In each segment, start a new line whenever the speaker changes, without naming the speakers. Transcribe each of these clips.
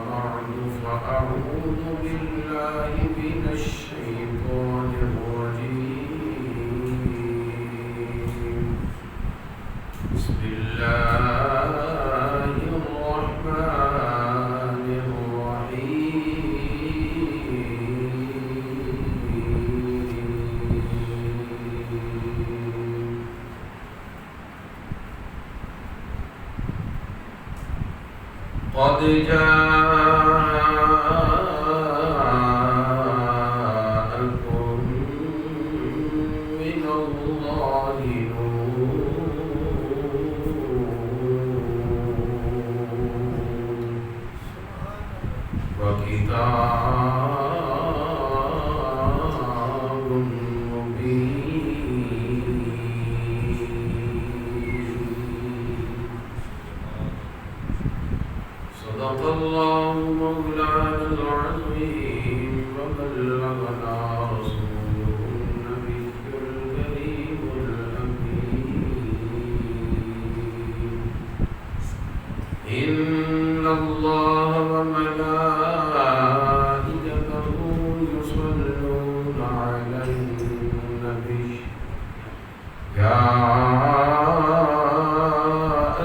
بعد فأعوذ بالله من الشيطان الرجيم. بسم الله الرحمن الرحيم. قد جاءكم من الله نور وكتاب مبين. صدق الله مولانا العظيم وبلغنا رسوله النبي الكريم الأمين. إن الله وملائكته يصلون على النبي يا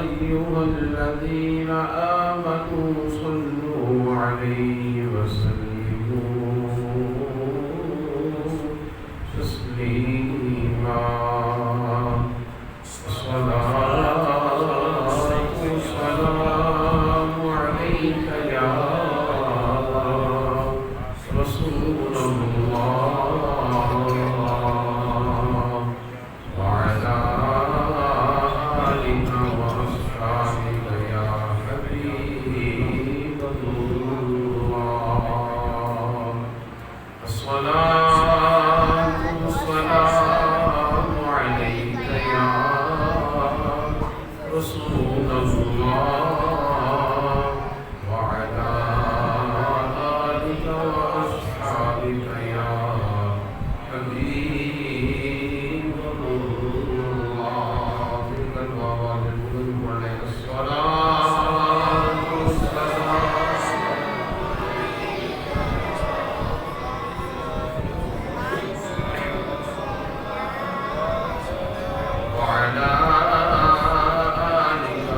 أيها الذين آمنوا صلوا عليه وسلموا تسليما. الصلاة والسلام عليك يا رسول الله وعلى آلك وأصحابك يا حبيب الله. الصلاة والسلام عليك يا رسول الله وعلى آلك وأصحابك يا حبيب الله. تلك الغوالي الغلب عليك الصلاة والسلام وعلى آلك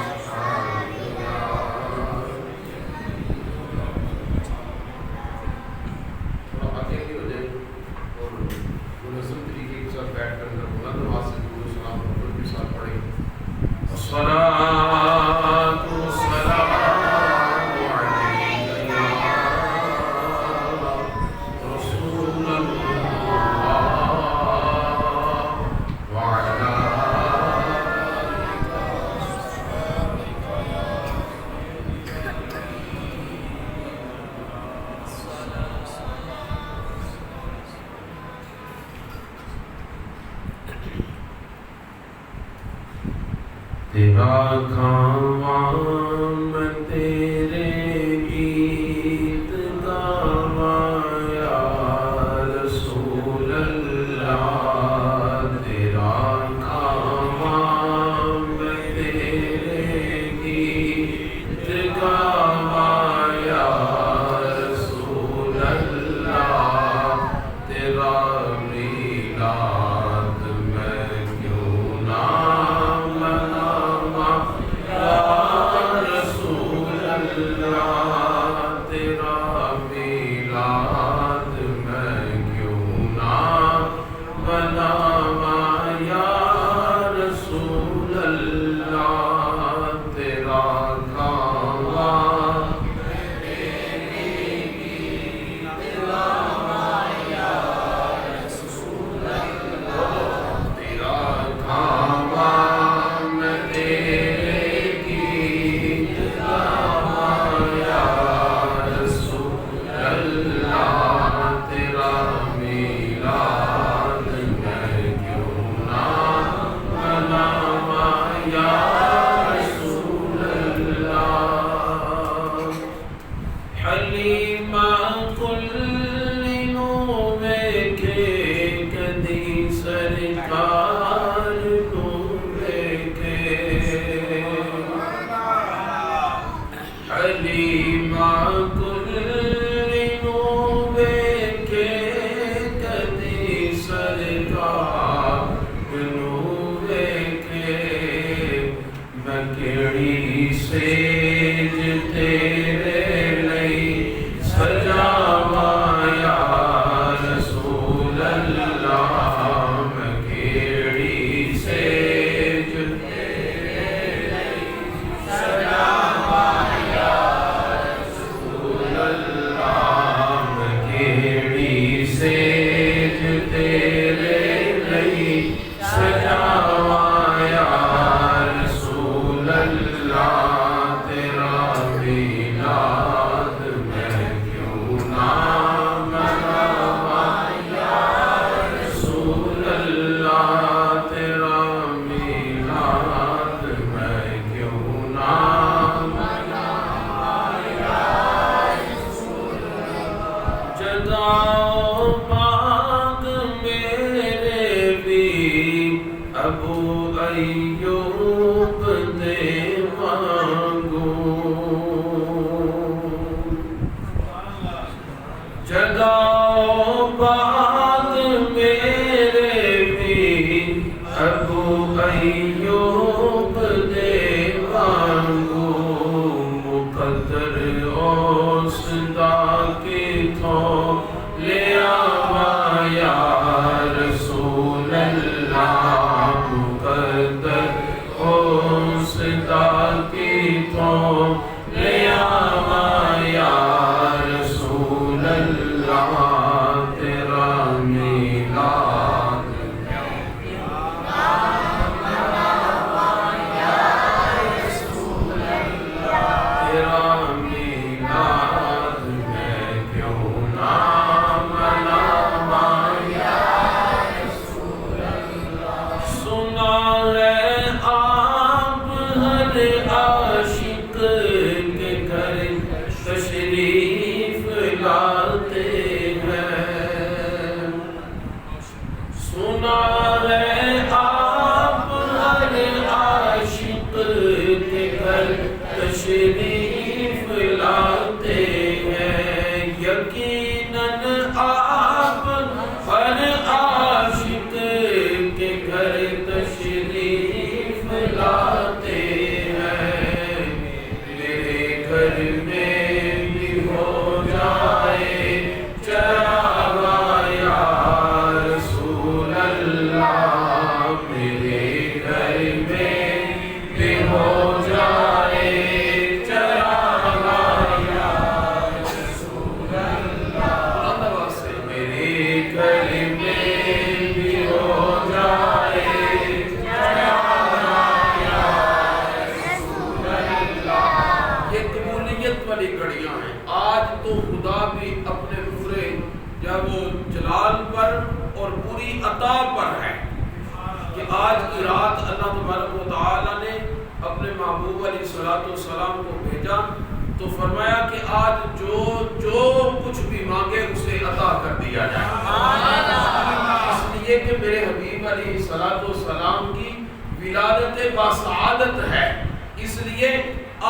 وأصحابك يا تھوڑا آگے بھی ہو جائے اور منظم طریقے کے ساتھ بیٹھ کر بلند آواز سے درود و سلام حضور کے ساتھ پڑھیں. الصلاة والسلام عليك يا رسول الله وعلى تیرا کھاواں میں تیرے گیت گاواں یا رسول اللہ. تیرا کھاواں میں تیرے گیت گاواں یا رسول اللہ. تیرا میلاد میں کیوں نہ مناواں یا رسول اللہ. تیرا میلاد میں کیوں نہ مناواں یا رسول اللہ. تیرا کھاواں تیرا کھاواں میں تیرے گیت کیڑی سیج تیرے لئی سجاوا یا رسول اللہ میں کیڑی سیج تیرے لئی سجاوا یا رسول اللہ میں کیڑی سیج تیرے لئی سجاوا یا رسول اللہ تیرا میلاد میں کیوں نہ مناواں یا رسول اللہ تیرا میلاد میں کیوں نہ مناواں یا رسول اللہ جزاؤ پاک میرے بھی ابو ایوب دے مانگو جگاؤ بعد میرے بھی ابو ایوب دے مانگو مقدر اوسدا کی تھو لے آوا یا رسول اللہ مقدر اوسدا کی تھو لے آوا یا رسول اللہ تیرا میلاد تیرا میلاد میں کیوں نہ مناواں یا رسول اللہ سنا ہے آپ ہر عاشق کے گھر تشریف لاتے ہیں سنا ہے آپ ہر عاشق کے گھر تشریف لاتے ہیں یقیناً آپ ہر عاشق کے گھر تشریف لاتے ہیں میرے گھر میں بھی ہو جائے چراغا یا رسول اللہ میرے گھر میں بھی ہو جائے چراغا یا رسول اللہ میرے گھر میں بھی ہو جائے یہ قبولیت والی گھڑیاں ہیں آج تو خدا بھی اپنے پورے یا وہ جلال پر اور پوری عطا پر ہے کہ آج کی رات اللہ تبارک و تعالیٰ نے اپنے محبوب علیہ الصلوۃ والسلام کو بھیجا تو فرمایا کہ آج جو کچھ بھی مانگے اسے عطا کر دیا جائے اس لیے کہ میرے حبیب علیہ الصلوۃ والسلام کی ولادت باسعادت ہے اس لیے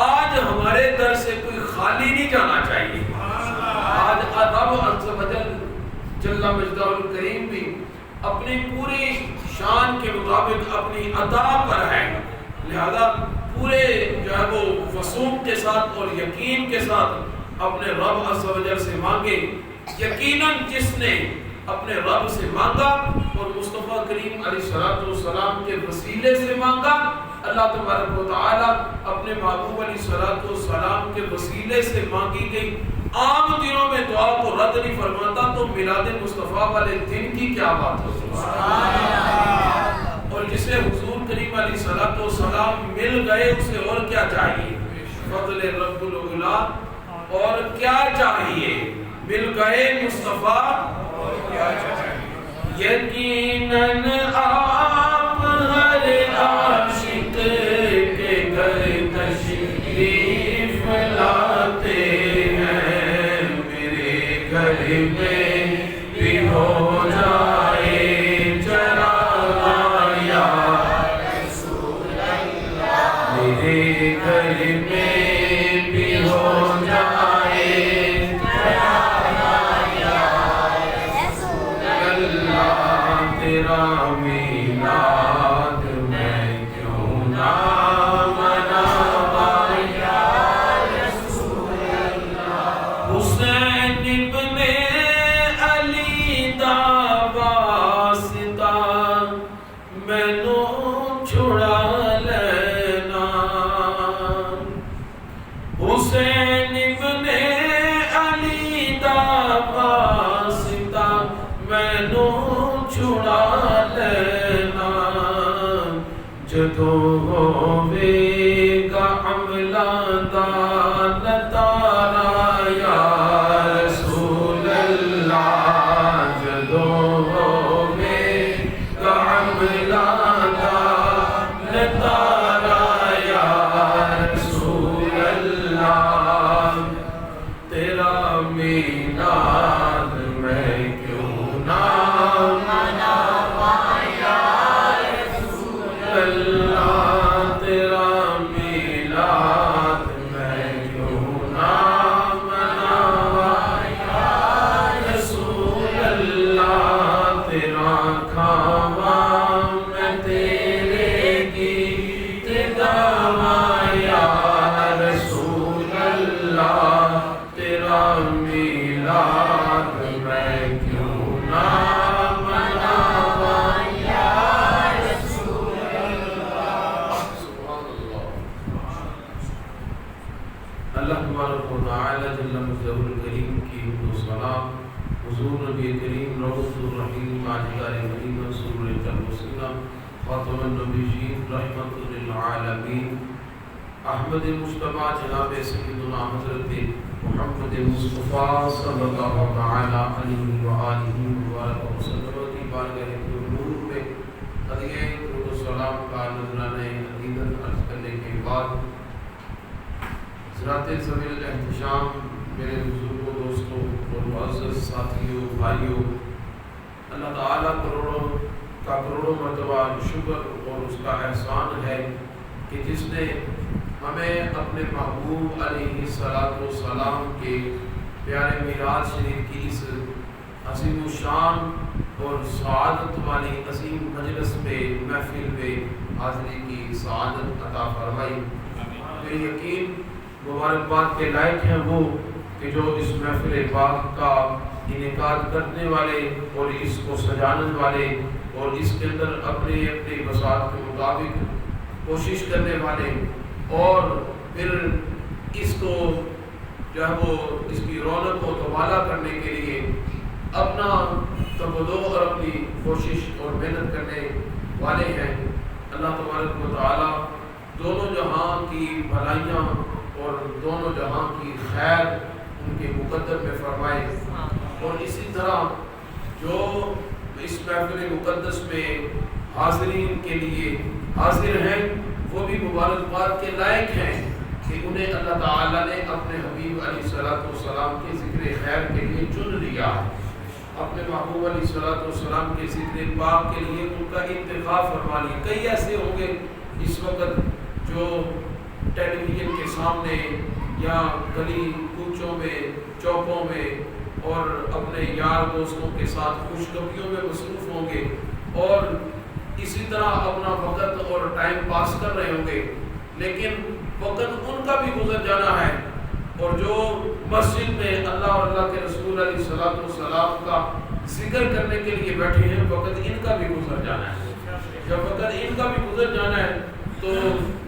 آج ہمارے در سے کوئی خالی نہیں جانا چاہیے آج رب عز و جل جل مجدہ الکریم بھی اپنی پوری شان کے مطابق اپنی عطا پر ہے لہذا پورے جو ہے وہ وسوم کے ساتھ اور یقین کے ساتھ اپنے رب عز و جل سے مانگے یقیناً جس نے اپنے رب سے مانگا اور مصطفیٰ کریم علیہ السلام کے وسیلے سے مانگا اللہ تبارک و تعالیٰ اپنے محبوب علیہ السلام کے وسیلے سے مانگی گئی عام دنوں میں دعا کو رد نہیں فرماتا تو میلاد مصطفیٰ والے دن کی کیا بات ہو اور جسے حضور کریم علیہ السلام مل گئے اسے اور کیا چاہیے فضل رب العلا اور کیا چاہیے مل گئے مصطفیٰ اور کیا چاہیے یقیناً آپ ہر عاشق کے گھر تشریف لاتے ہیں میرے گھر میں بھی ہو جائے چراغا یا رسول اللہ میرے گھر میں بھی ہو جائے چراغا یا رسول اللہ تیرا میلاد میں کیوں نہ مناواں حسین ابن علی دا واسطہ مینو چھڑا لینا جدو ہوے گا عملاں دا نتارا یا رسول اللہ جدو ہوے گا عملاں دا نتارا یا رسول اللہ تیرا میلاد میں کیوں نہ مناواں یا رسول اللہ تیرا میلاد میں کیوں نہ مناواں یا رسول اللہ تیرا کھاواں میں تیرے گیت گاواں یا رسول اللہ تیرا میلاد میں کیوں نہ مناواں یا رسول اللہ سبحان اللہ اللہ تبارک و تعالی جل مجدہ الکریم کی حمد و ثنا حضور نبی کریم رؤوف الرحیم ماجدار مدینہ سرور قلب و سینہ خاتم النبیین رحمت للعالمین احمد مصطفیٰ جناب سیدنا حضرت محمد مصطفیٰ صلی اللہ تعالی علیہ وآلہ وآلہ وسلم کی بارگاہ نور میں ہدیہ درود و سلام کا نذرانہ عقیدت عرض کرنے کے بعد حضرات ذوی الاحتشام میرے بزرگوں دوستوں اور معزز ساتھیوں بھائیوں اللہ تعالیٰ کروڑوں مرتبہ شکر اور اس کا احسان ہے کہ جس نے ہمیں اپنے محبوب علیہ السلام کے پیارے میلاد شریف کی اس عظیم الشان اور سعادت والی عظیم مجلس میں محفل میں حاضری کی سعادت عطا فرمائی میرے یقین مبارکباد کے لائق ہیں وہ کہ جو اس محفل پاک کا انعقاد کرنے والے اور اس کو سجانے والے اور اس کے اندر اپنے وسعت کے مطابق کوشش کرنے والے اور پھر اس کو جو ہے وہ اس کی رونق کو دوبالا کرنے کے لیے اپنا تبدو اور اپنی کوشش اور محنت کرنے والے ہیں اللہ تبارک و تعالی دونوں جہاں کی بھلائیاں اور دونوں جہاں کی خیر ان کے مقدر میں فرمائے اور اسی طرح جو اس محفل مقدس میں حاضرین کے لیے حاضر ہیں وہ بھی مبارکباد کے لائق ہیں کہ انہیں اللہ تعالیٰ نے اپنے حبیب علیہ السلام کے ذکر خیر کے لیے چن لیا ہے اپنے محبوب علیہ السلام کے ذکر پاک کے لیے ان کا انتخاب فرما لیا کئی ایسے ہوں گے اس وقت جو ٹیلی ویژن کے سامنے یا گلی کوچوں میں چوکوں میں اور اپنے یار دوستوں کے ساتھ خوشخبریوں میں مصروف ہوں گے اور اسی طرح اپنا وقت اور ٹائم پاس کر رہے ہوں گے لیکن وقت ان کا بھی گزر جانا ہے اور جو مسجد میں اللہ اور اللہ کے رسول علیہ السلام کا ذکر کرنے کے لیے بیٹھے ہیں وقت ان کا بھی گزر جانا ہے جب وقت ان کا بھی گزر جانا ہے تو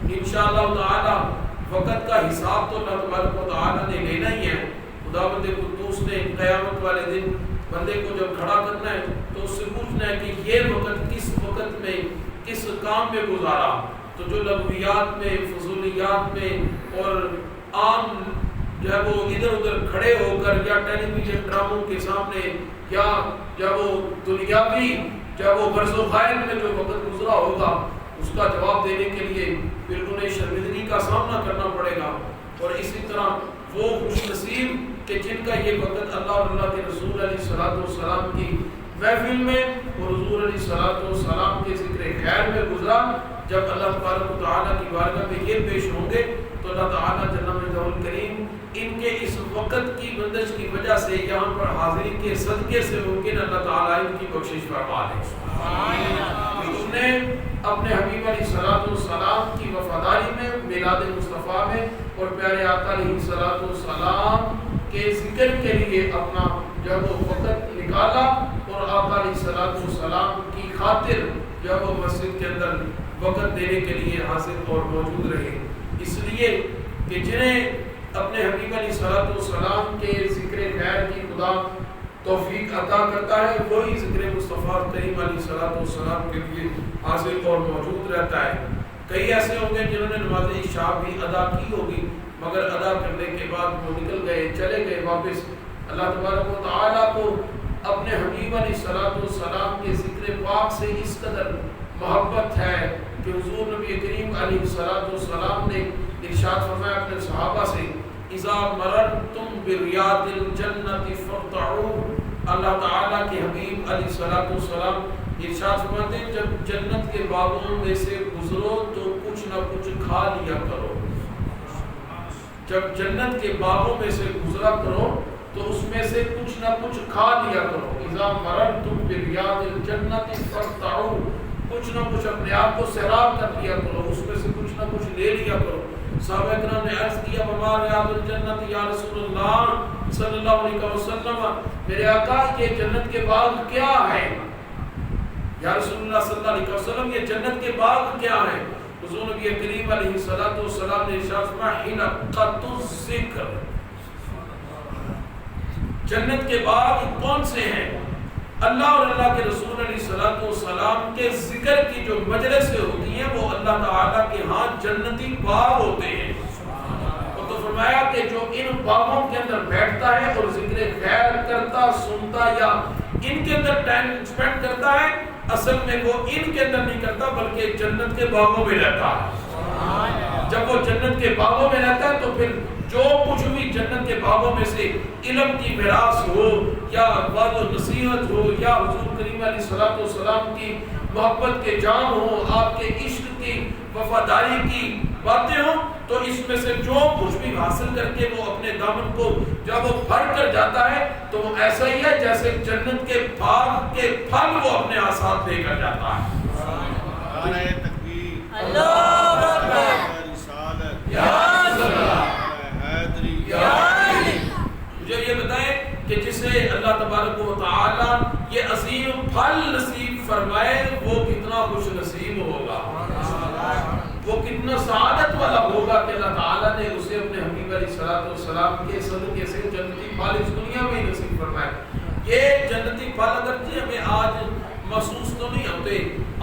انشاءاللہ تعالی وقت کا حساب تو اللہ تبارک و تعالی نے لینا ہی ہے خداوند قدوس نے قیامت والے دن بندے کو جب کھڑا کرنا ہے تو اس سے پوچھنا ہے کہ یہ وقت کس وقت میں کس کام میں گزارا تو جو لغویات میں فضولیات میں اور عام جو ہے وہ ادھر ادھر کھڑے ہو کر یا ٹیلی ویژن ڈراموں کے سامنے یا جب وہ دنیاوی جب وہ برز و خیر میں جو وقت گزرا ہوگا اس کا جواب دینے کے لیے پھر انہیں شرمندگی کا سامنا کرنا پڑے گا اور اسی طرح وہ خوش نصیب کہ جن کا یہ وقت اللہ اور اللہ کے رسول علیہ السلام کی محفل میں اور حضور علیہ السلام کے ذکر خیر میں گزرا جب اللہ تبارک و تعالیٰ کی بارگاہ میں یہ پیش ہوں گے تو اللہ تعالیٰ جل مجدہ الکریم ان کے اس وقت کی بندش کی وجہ سے یہاں پر حاضری کے صدقے سے ممکن اللہ تعالیٰ ان کی بخشش فرما دے اس نے اپنے حبیب علیہ السلام کی وفاداری میں میلاد مصطفیٰ میں اور پیارے آقا علیہ السلام کے ذکر کے لیے اپنا جب وہ وقت نکالا اور آقا علیہ السلام کی خاطر جب وہ مسجد کے اندر وقت دینے کے لیے حاضر اور موجود رہے اس لیے کہ جنہیں اپنے حبیب علیہ السلام کے ذکر خیر کی خدا توفیق عطا کرتا ہے، وہی ذکر مصطفیٰ کریم علیہ السلام کے لیے حاصل اور موجود رہتا ہے۔ کئی ایسے ہوں گے جنہوں نے نماز عشاء بھی ادا کی ہوگی، مگر ادا کرنے کے بعد وہ نکل گئے، چلے گئے واپس۔ اللہ تبارک و تعالیٰ کو اپنے حبیب علیہ السلام کے ذکر پاک سے اس قدر محبت ہے کہ حضور نبی کریم علیہ السلام نے ارشاد فرمایا اپنے صحابہ سے، اذا مررتم بریاض الجنت فارتعوا۔ اللہ تعالیٰ کے حبیب علیہ السلام ارشاد فرماتے ہیں جب جنت کے باغوں میں سے گزرو تو کچھ نہ کچھ کھا لیا کرو۔ جب جنت کے باغوں میں سے گزرا کرو تو اس میں سے کچھ نہ کچھ کھا لیا کرو۔ اذا مررتم بریاض الجنت فارتعوا، کچھ نہ کچھ اپنے آپ کو سیراب کر لیا کرو، اس میں سے کچھ نہ کچھ لے لیا کرو۔ صحابہ اکرام نے عرض کیا وما ریاض الجنت یا رسول اللہ صلی اللہ علیہ وسلم، میرے آقا یہ جنت کے باغ کیا ہے؟ یا رسول اللہ صلی اللہ علیہ وسلم یہ جنت کے باغ کیا ہے؟ حضور نبی کریم علیہ السلام نے ارشاد فرمایا حلقۃ الذکر، جنت کے باغ کون سے ہیں؟ اللہ اور اللہ کے رسول علیہ السلام کے ذکر کی جو مجلسیں ہوتی ہیں وہ اللہ تعالیٰ کے ہاں جنتی باغ ہوتے ہیں۔ تو فرمایا کہ جو ان باغوں کے اندر بیٹھتا ہے اور ذکر خیر کرتا، سنتا یا ان کے اندر ٹائم اسپینڈ کرتا ہے، اصل میں وہ ان کے اندر نہیں کرتا بلکہ جنت کے باغوں میں رہتا ہے۔ جب وہ جنت کے باغوں میں رہتا ہے تو پھر جو کچھ بھی جنت کے باغوں میں سے علم کی میراث ہو یا وعظ و نصیحت ہو یا حضور کریم علیہ السلام کی محبت کے جام ہو، آپ کے عشق کی وفاداری کی باتیں ہوں، تو اس میں سے جو کچھ بھی حاصل کر کے وہ اپنے دامن کو جب وہ بھر کر جاتا ہے تو وہ ایسا ہی ہے جیسے جنت کے باغ کے پھل وہ اپنے ساتھ لے کر جاتا ہے۔
نعرہ تکبیر،
اللہ اکبر،
یا
حیدری،
مجھے یہ بتائیں کہ جسے اللہ تبارک و تعالیٰ یہ عظیم پھل نصیب فرمائے وہ کتنا خوش نصیب ہوگا، وہ کتنا سعادت والا ہوگا کہ اللہ تعالیٰ نے اسے اپنے حبیب علیہ السلام کے صدقے سے جنتی پھل اس دنیا میں نصیب فرمائے۔ یہ جنتی پھل اگرچہ ہمیں آج محسوس تو نہیں ہوتے،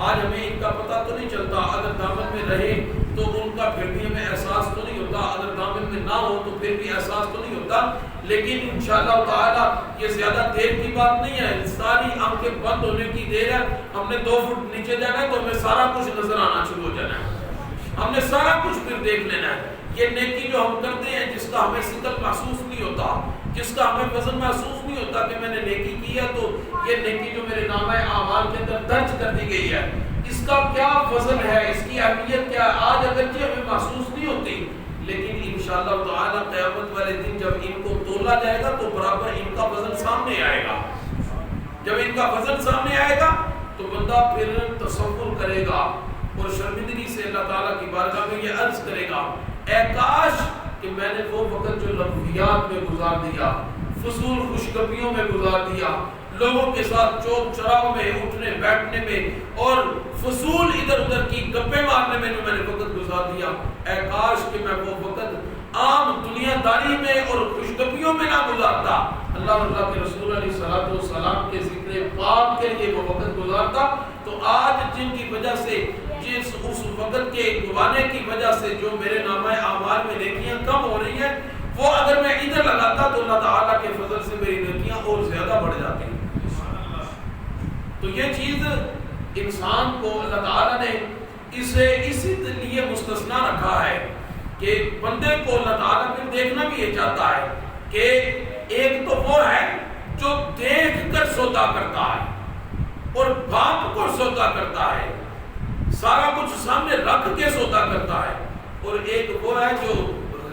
آج ہمیں ان کا پتہ تو نہیں چلتا، اگر دامن میں رہے تو ان کا پھر بھی ہمیں احساس تو نہیں ہوتا، اگر دامن میں نہ ہو تو پھر بھی احساس تو نہیں ہوتا، لیکن انشاءاللہ تعالیٰ یہ زیادہ دیر کی بات نہیں ہے، ساری آنکھیں بند ہونے کی دیر ہے، ہم نے 2 فٹ نیچے جانا ہے تو ہمیں سارا کچھ نظر آنا شروع ہو جانا ہے، ہم نے سارا کچھ پھر دیکھ لینا ہے۔ یہ نیکی جو ہم کرتے ہیں جس کا ہمیں ثقل محسوس نہیں ہوتا، جس کا ہمیں وزن محسوس نہیں ہوتا کہ میں نے نیکی کی ہے تو یہ نیکی جو میرے نامہ اعمال کے اندر درج کر دی گئی ہے، اس کا کیا وزن ہے، اس کی اہمیت کیا ہے، آج اگرچہ ہمیں محسوس نہیں ہوتی، لیکن انشاءاللہ تعالیٰ قیامت والے دن جب ان کو تولا جائے گا تو برابر ان کا وزن سامنے آئے گا۔ جب ان کا وزن سامنے آئے گا تو بندہ پھر تصور کرے گا اور شرمندگی سے اللہ تعالیٰ کی بارگاہ میں یہ عرض کرے گا، اے کاش کہ میں نے وہ وقت جو لغویات میں گزار دیا، فضول خوشگپیوں میں گزار دیا، لوگوں کے ساتھ چوک چراغ میں اٹھنے بیٹھنے میں اور فضول ادھر ادھر کی گپے مارنے میں جو میں نے وقت گزار دیا، اے کاش کہ میں وہ وقت عام دنیا داری میں اور خوشگپیوں میں نہ گزارتا، اللہ اور اللہ کے رسول علیہ السلام کے ذکر پاک کے لیے وہ وقت گزارتا، تو آج جن کی وجہ سے جس اس وقت کے گوانے کی وجہ سے جو میرے نامہ اعمال میں نیکیاں کم ہو رہی ہیں، وہ اگر میں ادھر لگاتا تو اللہ تعالیٰ کے فضل سے میری نیکیاں اور زیادہ بڑھ جاتی ہیں۔ تو یہ چیز انسان کو اللہ تعالیٰ نے اسے اسی لیے مستثنا رکھا ہے کہ بندے کو اللہ تعالیٰ پھر دیکھنا بھی یہ چاہتا ہے کہ ایک تو وہ ہے جو دیکھ کر سودا کرتا ہے اور بھاپ کر سودا کرتا ہے، سارا کچھ سامنے رکھ کے سودا کرتا ہے، اور ایک وہ ہے جو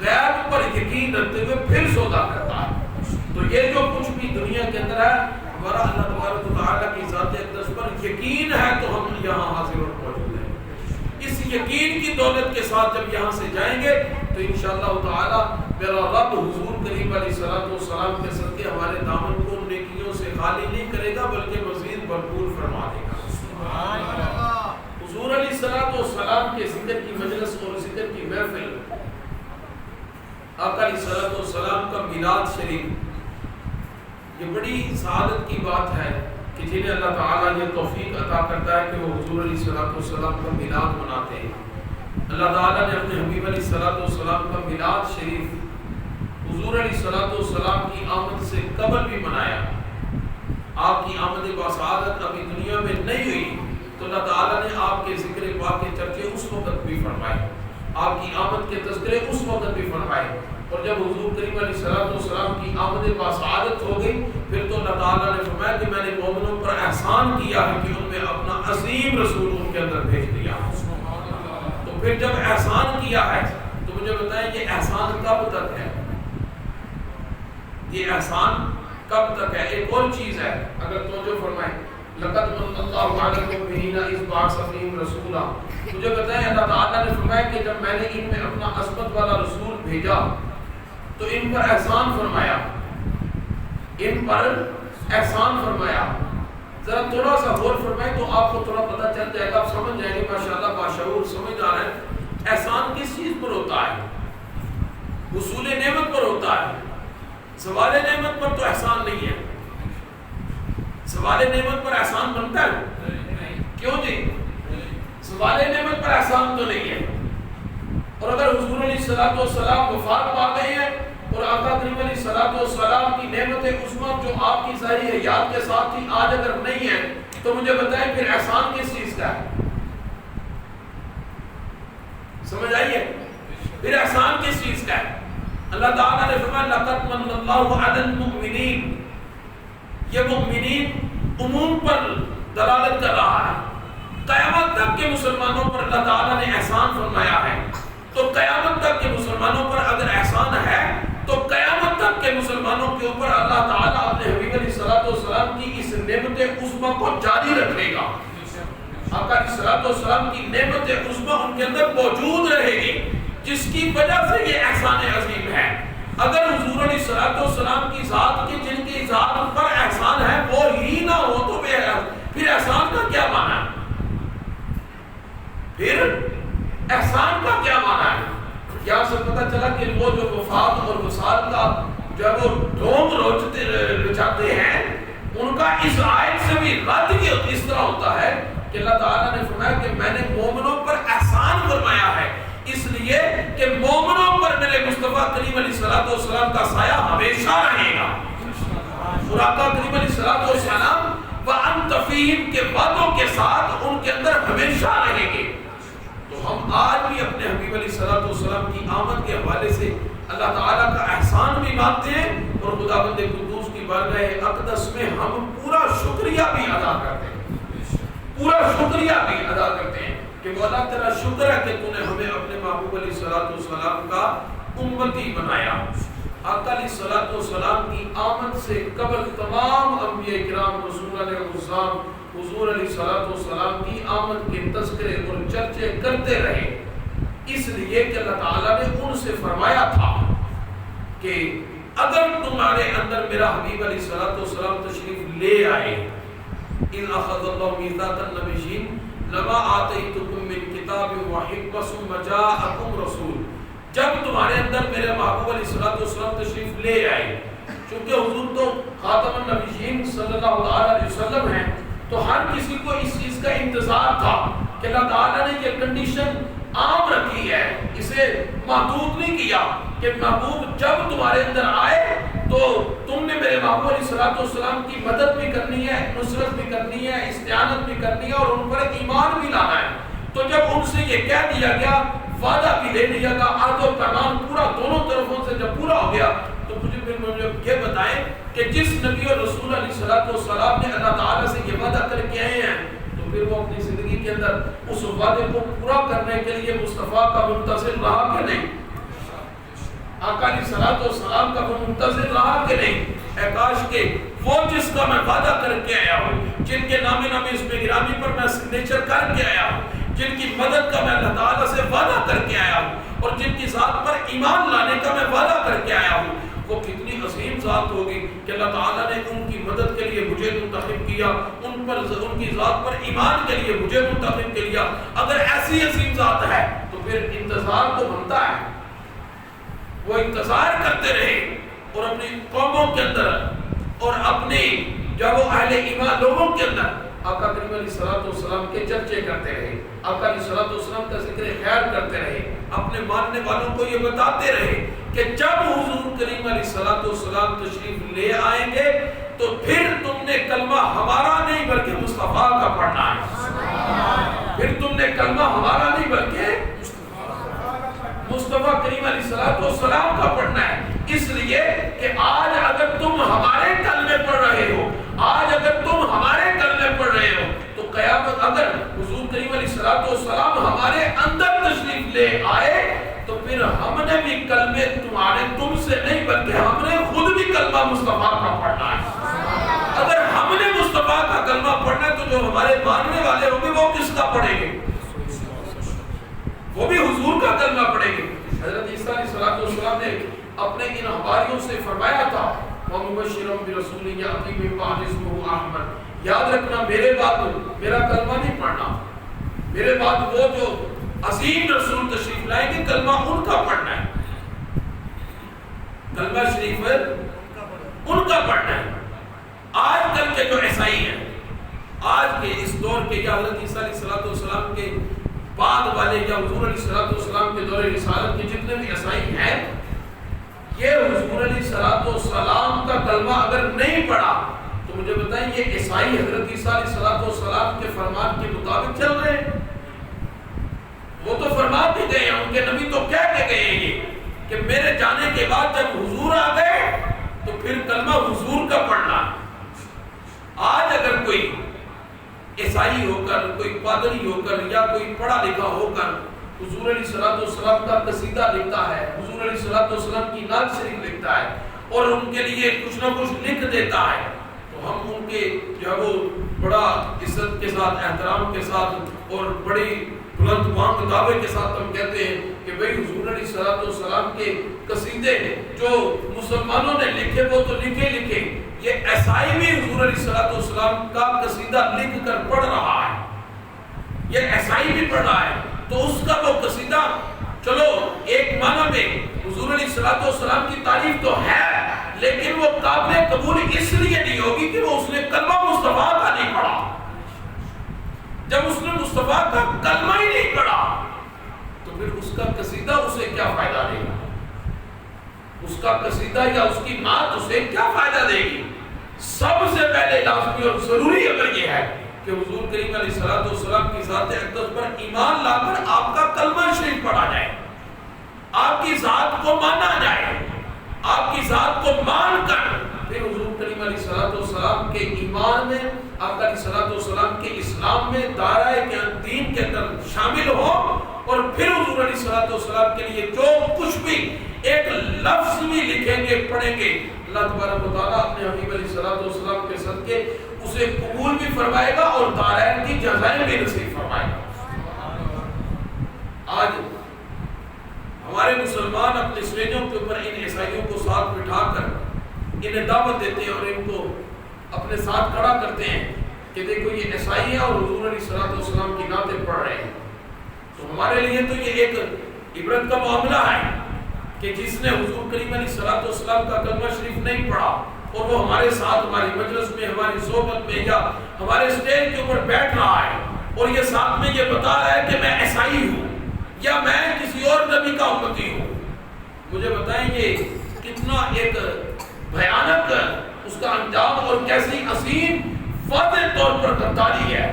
غیب پر یقین رکھتے ہوئے پھر سودا کرتا ہے۔ تو یہ جو کچھ بھی دنیا کے اندر ہے ہمارا اللہ تبارک و تعالیٰ کی ذات اقدس پر یقین ہے تو ہم یہاں حاضر اور موجود ہیں۔ اس یقین کی دولت کے ساتھ جب یہاں سے جائیں گے تو انشاءاللہ تعالیٰ میرا رب حضور کریم علیہ السلام کے صدقے ہمارے دامن کو نیکیوں سے خالی نہیں کرے گا بلکہ مزید بھرپور فرما دے گا۔ سبحان اللہ۔ حضور علیہ السلام کے ذکر کی مجلس اور ذکر کی محفل آقا علیہ الصلوۃ والسلام کا میلاد شریف، یہ بڑی سعادت کی بات ہے کہ جنہیں اللہ تعالیٰ یہ توفیق عطا کرتا ہے کہ وہ حضور علیہ الصلوۃ والسلام کا میلاد مناتے ہیں۔ اللہ تعالیٰ نے اپنے حبیب علیہ الصلوۃ والسلام کا میلاد شریف حضور علیہ الصلوۃ والسلام کی آمد سے قبل بھی منایا۔ آپ کی آمد بسعادت ابھی دنیا میں نہیں ہوئی تو اللہ تعالیٰ نے آپ کے ذکر پاک کے چرچے اس وقت بھی فرمائے، آپ کی آمد کے تذکرے اس وقت بھی فرمائے، اور جب حضور کریم علیہ الصلوۃ والسلام کی آمد بسعادت ہو گئی پھر تو اللہ تعالیٰ نے فرمایا کہ میں نے مومنوں پر احسان کیا ہے کہ ان میں اپنا عظیم رسول ان کے اندر بھیج دیا۔ تو پھر جب احسان کیا ہے تو مجھے بتائیں یہ احسان کب تک ہے؟ یہ احسان کب تک ہے؟ ایک اور چیز ہے اگر توجہ فرمائیں، لقد من اللہ علی المؤمنین اذ بعث فیہم رسولا، مجھے بتائیں اللہ تعالیٰ نے فرمایا کہ جب میں نے ان میں اپنا عصمت والا رسول بھیجا تو ان پر احسان فرمایا، ان پر احسان فرمایا۔ ذرا تھوڑا سا غور فرمائیں تو آپ کو تھوڑا پتہ چل جائے گا، آپ سمجھ جائیں گے ماشاءاللہ باشعور سمجھدار ہیں۔ احسان کس چیز پر ہوتا ہے؟ حصول نعمت پر ہوتا ہے، زوال نعمت پر تو احسان نہیں ہے۔ زوال نعمت پر احسان بنتا ہے؟ کیوں جی؟ زوال نعمت پر احسان تو نہیں ہے۔ اور اگر حضور علیہ الصلوۃ والسلام وفات پا گئے ہیں اور آقا کریم علیہ الصلوۃ والسلام کی نعمت عظمت جو آپ کی ظاہری حیات کے ساتھ تھی آج اگر نہیں ہے تو مجھے بتائیں پھر احسان کس چیز کا ہے؟ سمجھ آئیے؟ پھر احسان کس چیز کا ہے؟ اللہ تعالیٰ نے فرمایا لقد من اللہ علی المؤمنین، یہ مؤمنین عموم پر دلالت کر رہا ہے۔ قیامت تک کے مسلمانوں پر اللہ تعالیٰ نے احسان فرمایا ہے، تو قیامت تک کے مسلمانوں پر اگر احسان ہے تو قیامت تک کے مسلمانوں کے اوپر اللہ تعالیٰ اپنے حبیب علیہ الصلوۃ والسلام کی اس نعمت عظمیٰ کو جاری رکھے گا۔ آقا علیہ الصلوۃ والسلام کی نعمت عظمیٰ ان کے اندر موجود رہے گی، جس کی وجہ سے یہ احسان عظیم ہے۔ اگر حضور علیہ الصلوۃ والسلام کی ذات کی جن کی ذات پر احسان ہے وہ ہی نہ ہو تو پھر احسان کا کیا معنی ہے؟ پھر احسان کا کیا معنی ہے؟ کیا سے پتہ چلا کہ وہ جو وفات اور وصال کا جب وہ ڈھونگ رچاتے ہیں ان کا اس آیت سے بھی رد کی اس طرح ہوتا ہے کہ اللہ تعالیٰ نے فرمایا کہ میں نے مومنوں پر احسان فرمایا ہے، اس لیے کہ مومنوں پر میرے مصطفیٰ کریم علیہ الصلوۃ والسلام کا سایہ ہمیشہ رہے گا۔ اور آقا کریم علیہ الصلوۃ والسلام وَأَنْتَ فِيهِمْ کے وعدوں کے ساتھ ان کے اندر ہمیشہ رہیں گے۔ تو ہم آج بھی اپنے حبیب علیہ الصلوۃ والسلام کی آمد کے حوالے سے اللہ تعالیٰ کا احسان بھی مانتے ہیں اور خداوند قدوس کی بارگاہ اقدس میں ہم پورا شکریہ بھی ادا کرتے ہیں، پورا شکریہ بھی ادا کرتے ہیں کہ مولا تیرا شکر ہے کہ تو نے ہمیں اپنے محبوب علیہ الصلوۃ والسلام کا امتی بنایا۔ آقا علیہ الصلوۃ والسلام کی آمد سے قبل تمام انبیاء کرام رسول علیہ السلام حضور علیہ الصلوۃ والسلام کی آمد کے تذکرے اور چرچے کرتے رہے، اس لیے کہ اللہ تعالیٰ نے ان سے فرمایا تھا کہ اگر تمہارے اندر میرا حبیب علیہ الصلوۃ والسلام تشریف لے آئے، اِذْ أَخَذَ اللَّهُ مِيثَاقَ النَّبِيِّينَ لَمَا آتَيْتُكُم مِّن کِتَابٍ وَحِکْمَةٍ ثُمَّ جَاءَكُمْ رَسُولٌ، جب تمہارے اندر میرے محبوب علیہ الصلوۃ والسلام تشریف لے آئے، چونکہ حضور تو خاتم النبیین صلی اللہ علیہ وسلم ہیں تو ہر کسی کو اس چیز کا انتظار تھا کہ اللہ تعالیٰ نے یہ کنڈیشن عام رکھی ہے، اسے محدود نہیں کیا کہ محبوب جب تمہارے اندر آئے تو تم نے میرے محبوب علیہ الصلوۃ والسلام کی مدد بھی کرنی ہے، نصرت بھی کرنی ہے، استعانت بھی کرنی ہے اور ان پر ایمان بھی لانا ہے۔ تو جب ان سے یہ کہہ دیا گیا، وعدہ بھی لے لیا گیا، عہد و پیمان پورا دونوں طرفوں سے جب پورا ہو گیا تو مجھے یہ بتائیں کہ جس نبی اور رسول علیہ الصلوۃ والسلام نے اللہ تعالیٰ سے یہ وعدہ کر کے آئے ہیں تو پھر وہ اپنی زندگی کے اندر اس وعدے کو پورا کرنے کے لیے مصطفیٰ کا منتظر رہا کہ نہیں؟ آقا علیہ الصلوۃ والسلام کا وہ منتظر رہا کہ نہیں؟ اے کاش کہ وہ جس کا میں وعدہ کر کے آیا ہوں، جن کے نام اس میں گرامی پر میں سگنیچر کر کے آیا ہوں، جن کی مدد کا میں اللہ تعالیٰ سے وعدہ کر کے آیا ہوں اور جن کی ذات پر ایمان لانے کا میں وعدہ کر کے آیا ہوں، وہ کتنی عظیم ذات ہوگی کہ اللہ تعالیٰ نے ان کی مدد کے لیے مجھے منتخب کیا، ان کی ذات پر ایمان کے لیے مجھے منتخب کیا۔ اگر ایسی عظیم ذات ہے تو پھر انتظار تو بنتا ہے، وہ انتظار کرتے رہے اور اپنی قوموں کے اندر اور اپنے جب وہ اہل ایمان لوگوں کے اندر آقا کریم علیہ الصلوۃ والسلام کے چرچے کرتے رہے، آقا علیہ الصلوۃ والسلام کا ذکر خیر کرتے رہے، اپنے ماننے والوں کو یہ بتاتے رہے کہ جب حضور کریم علیہ الصلوۃ والسلام تشریف لے آئیں گے تو پھر تم نے کلمہ ہمارا نہیں بلکہ مصطفیٰ کا پڑھنا ہے، پھر تم نے کلمہ ہمارا نہیں بلکہ مصطفیٰ کریم علیہ الصلوۃ والسلام کا پڑھنا ہے۔ اس لیے کہ آج اگر تم ہمارے کلمے پڑھ رہے ہو، آج اگر تم ہمارے کلمے پڑھ رہے ہو تو قیامت اگر حضور کریم علیہ الصلوۃ والسلام ہمارے اندر تشریف لے آئے تو پھر ہم نے بھی کلمے تم سے نہیں بلکہ ہم نے خود بھی کلمہ مصطفیٰ کا پڑھنا ہے۔ اگر ہم نے مصطفیٰ کا کلمہ پڑھنا ہے تو جو ہمارے ماننے والے ہوں گے وہ کس کا پڑھیں گے؟ وہ بھی حضور کا کلمہ پڑھیں گے۔ حضرت عیسیٰ علیہ السلام نے اپنے ان حواریوں سے فرمایا تھا وَمُبَشِّرًا بِرَسُولٍ يَأْتِي مِن بَعْدِهِ اسْمُهُ أَحْمَدُ، یاد رکھنا میرے بعد میرا کلمہ نہیں پڑھنا، میرے بعد وہ جو عظیم رسول تشریف لائیں گے کلمہ ان کا پڑھنا ہے، کلمہ شریف ان کا پڑھنا ہے۔ آج کل کے جو عیسائی ہیں، آج کے اس دور کے یا حضرت عیسیٰ علیہ السلام کے بعد والے یا حضور علیہ السلام کے دور رسالت کے جتنے بھی عیسائی ہیں، یہ حضور علیہ السلام کا کلمہ اگر نہیں پڑھا تو مجھے بتائیں یہ عیسائی حضرت عیسیٰ علیہ السلام کے فرمان کے مطابق چل رہے ہیں؟ وہ تو فرما بھی گئے ہیں، ان کے نبی تو کہہ کے گئے ہیں یہ کہ میرے جانے کے بعد جب حضور آ گئے تو پھر کلمہ حضور کا پڑھنا۔ آج اگر کوئی عیسائی ہو کر، کوئی پادری ہو کر یا کوئی پڑھا لکھا ہو کر حضور علیہ السلام کا قصیدہ لکھتا ہے، حضور علیہ السلام کی نعت شریف لکھتا ہے اور ان کے لیے کچھ نہ کچھ لکھ دیتا ہے تو ہم ان کے جو وہ بڑا عزت کے ساتھ، احترام کے ساتھ اور بڑی بلند بانگ دعوے کے ساتھ ہم کہتے ہیں کہ بھئی حضور علیہ السلام کے قصیدے جو مسلمانوں نے لکھے وہ تو لکھے، یہ عیسائی بھی حضور علیہ السلام کا قصیدہ لکھ کر پڑھ رہا ہے، یہ عیسائی بھی پڑھ رہا ہے، تو اس کا وہ قصیدہ چلو ایک معنی میں حضور علیہ السلام کی تعریف تو ہے لیکن وہ قابل قبول اس لیے نہیں ہوگی کہ وہ اس نے کلمہ مصطفیٰ کا نہیں پڑھا۔ جب اس نے مصطفیٰ کا کلمہ ہی نہیں پڑھا تو پھر اس کا قصیدہ اسے کیا فائدہ دے گا؟ اس کا قصیدہ یا اس کی نعت اسے کیا فائدہ دے گی؟ سب سے پہلے لازمی اور ضروری اگر یہ ہے کہ حضور کریم علیہ السلام کی ذات اقدس پر ایمان لا کر آپ کا کلمہ شریف پڑھا جائے، آپ کی ذات کو مانا جائے، آپ کی ذات کو مان کر پھر حضور کریم علیہ السلام کے ایمان میں، آپ علیہ السلام کے اسلام میں دائرہ دین کے اندر شامل ہو اور پھر حضور علیہ السلام کے لیے جو کچھ بھی ایک لفظ بھی لکھیں گے پڑھیں گے، اللہ تبارک و تعالیٰ اپنے حبیب علیہ السلام کے صدقے اسے قبول بھی فرمائے گا اور دارین کی جزائیں بھی نصیب فرمائے گا۔ آج ہمارے مسلمان اپنے سٹیجوں کے اوپر ان عیسائیوں کو ساتھ بٹھا کر انہیں دعوت دیتے ہیں اور ان کو اپنے ساتھ کھڑا کرتے ہیں کہ دیکھو یہ عیسائی ہے اور حضور علیہ السلام کی نعتیں پڑھ رہے ہیں۔ تو ہمارے لیے تو یہ ایک عبرت کا معاملہ ہے کہ جس نے حضور کریم علیہ السلام کا کلمہ شریف نہیں پڑھا اور وہ ہمارے ساتھ ہماری مجلس میں، ہماری صحبت میں یا ہمارے سٹیج کے اوپر بیٹھ رہا ہے اور یہ ساتھ میں یہ بتا رہا ہے کہ میں عیسائی ہوں یا میں کسی اور نبی کا امتی ہوں، مجھے بتائیں یہ کتنا ایک بھیانک اس کا انجام اور کیسی عظیم واضح طور پر غداری ہے